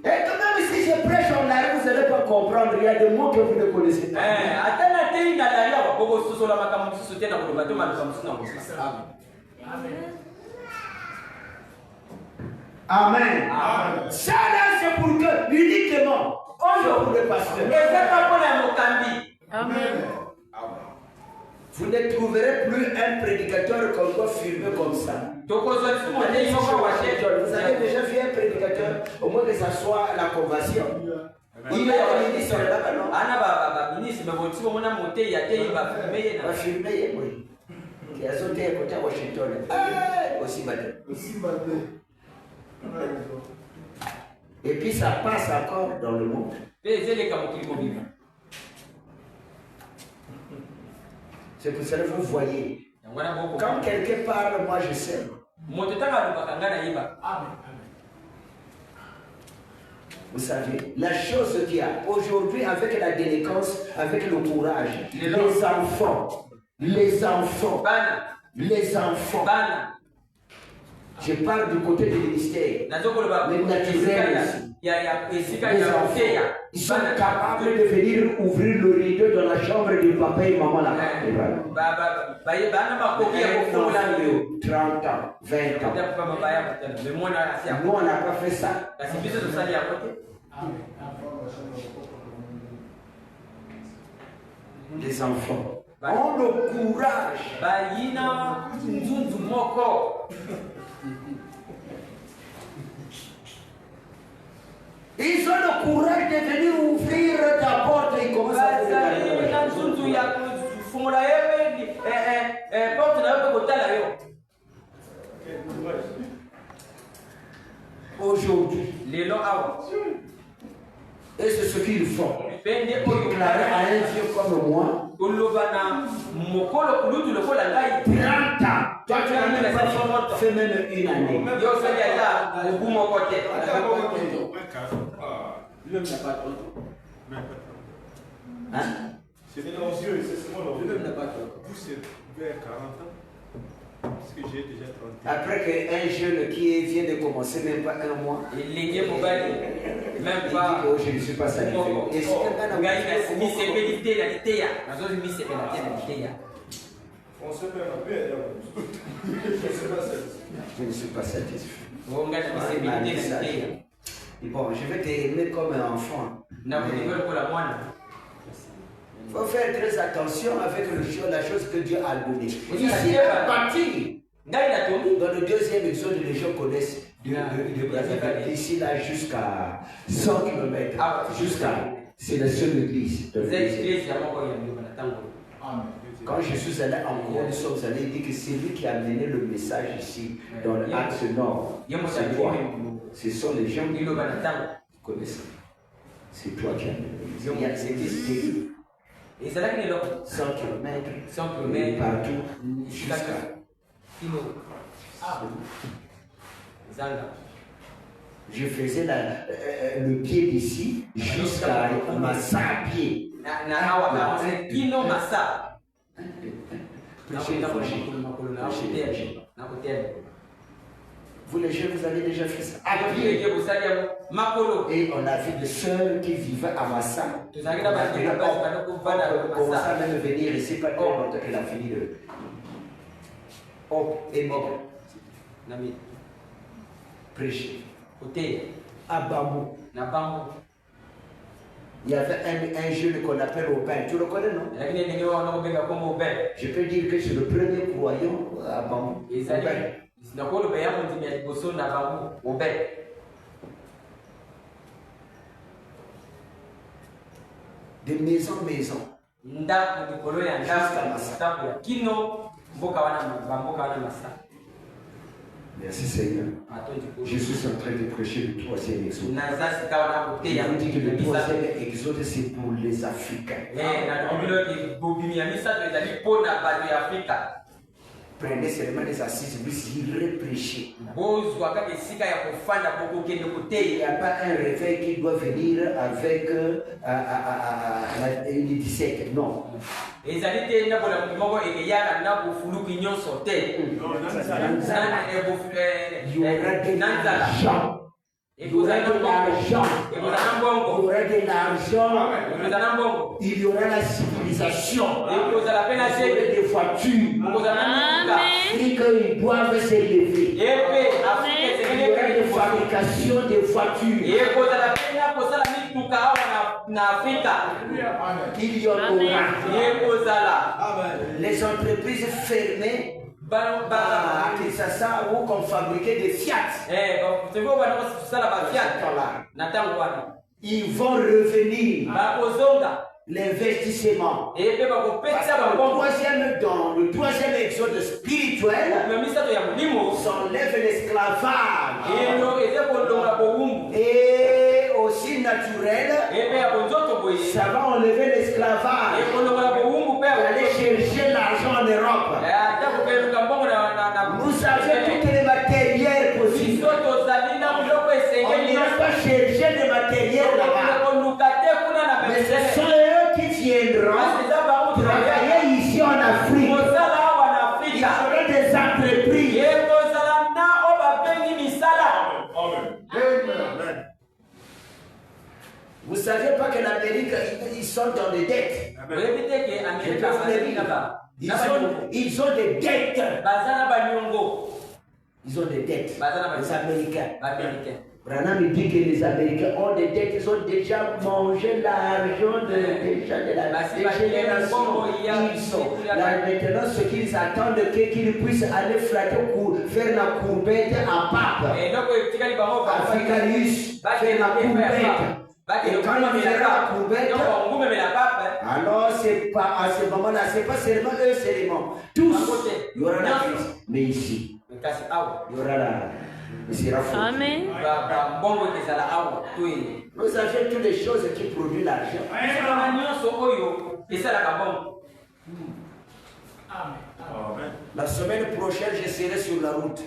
Et quand même si je prêche en lari, vous n'allez pas comprendre. Il y a des mots que vous ne connaissez pas. Amen. Ça là, c'est pour que, uniquement, pour le pasteur. Amen. Vous ne trouverez plus un prédicateur qu'on doit filmer comme ça. Vous avez déjà vu un prédicateur, au moins que ça soit la conversion. Il est au ministre là-bas, non? Il va filmer, oui. Qui a sauté à côté à Washington. Aussi battu. Et puis ça passe encore dans le monde. C'est pour cela que vous voyez. Quand quelqu'un parle, moi je sais. Vous savez, la chose qu'il y a aujourd'hui avec la délinquance, avec le courage, les enfants. Je parle du côté du ministère. Les naturels ici. Les enfants, ils sont capables de venir ouvrir le rideau dans la chambre de papa et maman là. 30 ans, 20 ans. Nous, on n'a pas fait ça. Les enfants ont le courage. Ils ont le courage de venir ouvrir ta porte et commencer à aujourd'hui. Et c'est ce qu'ils font. Déclarer à un vieux comme moi. 30 ans. Toi, tu n'as même pas fait même une année. Lui-même n'a pas trop. Hein?
C'est dans les yeux, c'est seulement dans les yeux.
Lui-même n'a pas trop.
vers 40 ans. Parce que j'ai déjà 30 ans.
Après qu'un jeune qui vient de commencer, même pas un mois,
Il dit que
oh, je ne suis pas satisfait. Et si quelqu'un n'a pas
On se fait un peu.
je ne suis pas satisfait.
Bon,
je vais t'aimer comme un enfant. Il faut faire très attention avec la chose que Dieu a donnée. Ici, à partir, dans le deuxième exode, les gens connaissent de Brazzaville, ici là jusqu'à 100 km. C'est la seule église. Quand je suis allé en cours, nous sommes allés dire que c'est lui qui a mené le message ici, dans l'axe nord. C'est toi. Ce sont les gens qui connaissent. C'est toi qui as mené. C'était 100 km partout jusqu'à. Je faisais le pied d'ici jusqu'à Massa à pied. Vous les jeunes, vous avez déjà fait ça à pied. Et on a vu des sœurs qui vivaient à Massa. On a commencé à même venir ici, pas très longtemps qu'elle a fini de. Et mort. Prêcher. À Bambou. Il y avait un jeune qu'on appelle Aubin. Tu le connais, non? Je peux dire que c'est le premier croyant à Bambou. De maison en maison. Merci Seigneur. Je suis en train de prêcher le troisième exode. Je vous dis que le troisième exode, c'est pour les Africains. Prenez seulement les assises, vous irez prêcher. Il n'y a pas un réveil qui doit venir avec une 17. Non. Il y aura de l'argent. Il y aura de l'argent. Il y aura la civilisation. Il y aura des voitures. L'Afrique, ils doivent s'élever. Il y aura des fabrications de voitures. Il y aura les entreprises fermées. Que ça ou qu'on fabriquait des Fiat. Ils vont revenir. L'investissement. Le troisième exode spirituel s'enlève l'esclavage. Et aussi naturel, ça va enlever l'esclavage. Aller chercher l'argent en Europe. Vous avez toutes les matériels possibles. On n'ira pas chercher des matériels là-bas. Mais ce sont eux qui viendront travailler ici en Afrique. Il y aura des entreprises. Vous ne savez pas que l'Amérique, ils sont dans des dettes. Ils ont des dettes. Ils ont des dettes. Les Américains. Branham dit que les Américains ont des dettes. Ils ont déjà mangé l'argent de la génération. Ils sont là maintenant. Ce qu'ils attendent, qu'ils puissent aller flatter pour faire la courbette à pape. Africanus, faire la courbette. Et quand il fera la courbette, alors c'est pas à ce moment-là, c'est pas seulement eux, seulement. Tous, il y aura la crise. Mais ici, il y aura la. Il sera fort.
Amen.
Vous avez toutes les choses qui produisent l'argent. La semaine prochaine, je serai sur la route.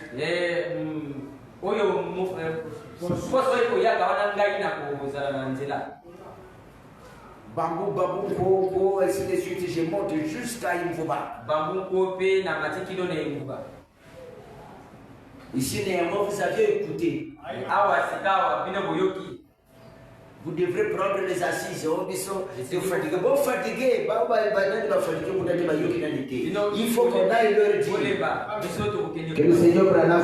Bambou, bambou, koko, ainsi de suite. Je monte jusqu'à Imvuba.
Bambou, kope, na matikilo na Imvuba.
Ici, néanmoins, vous avez écouté.
Awa sikawa, bina boyoki.
Vous devrez prendre les assises. Ils sont fatigués. Bon, fatigués. Il faut qu'on aille leur dire. Que le Seigneur prenne la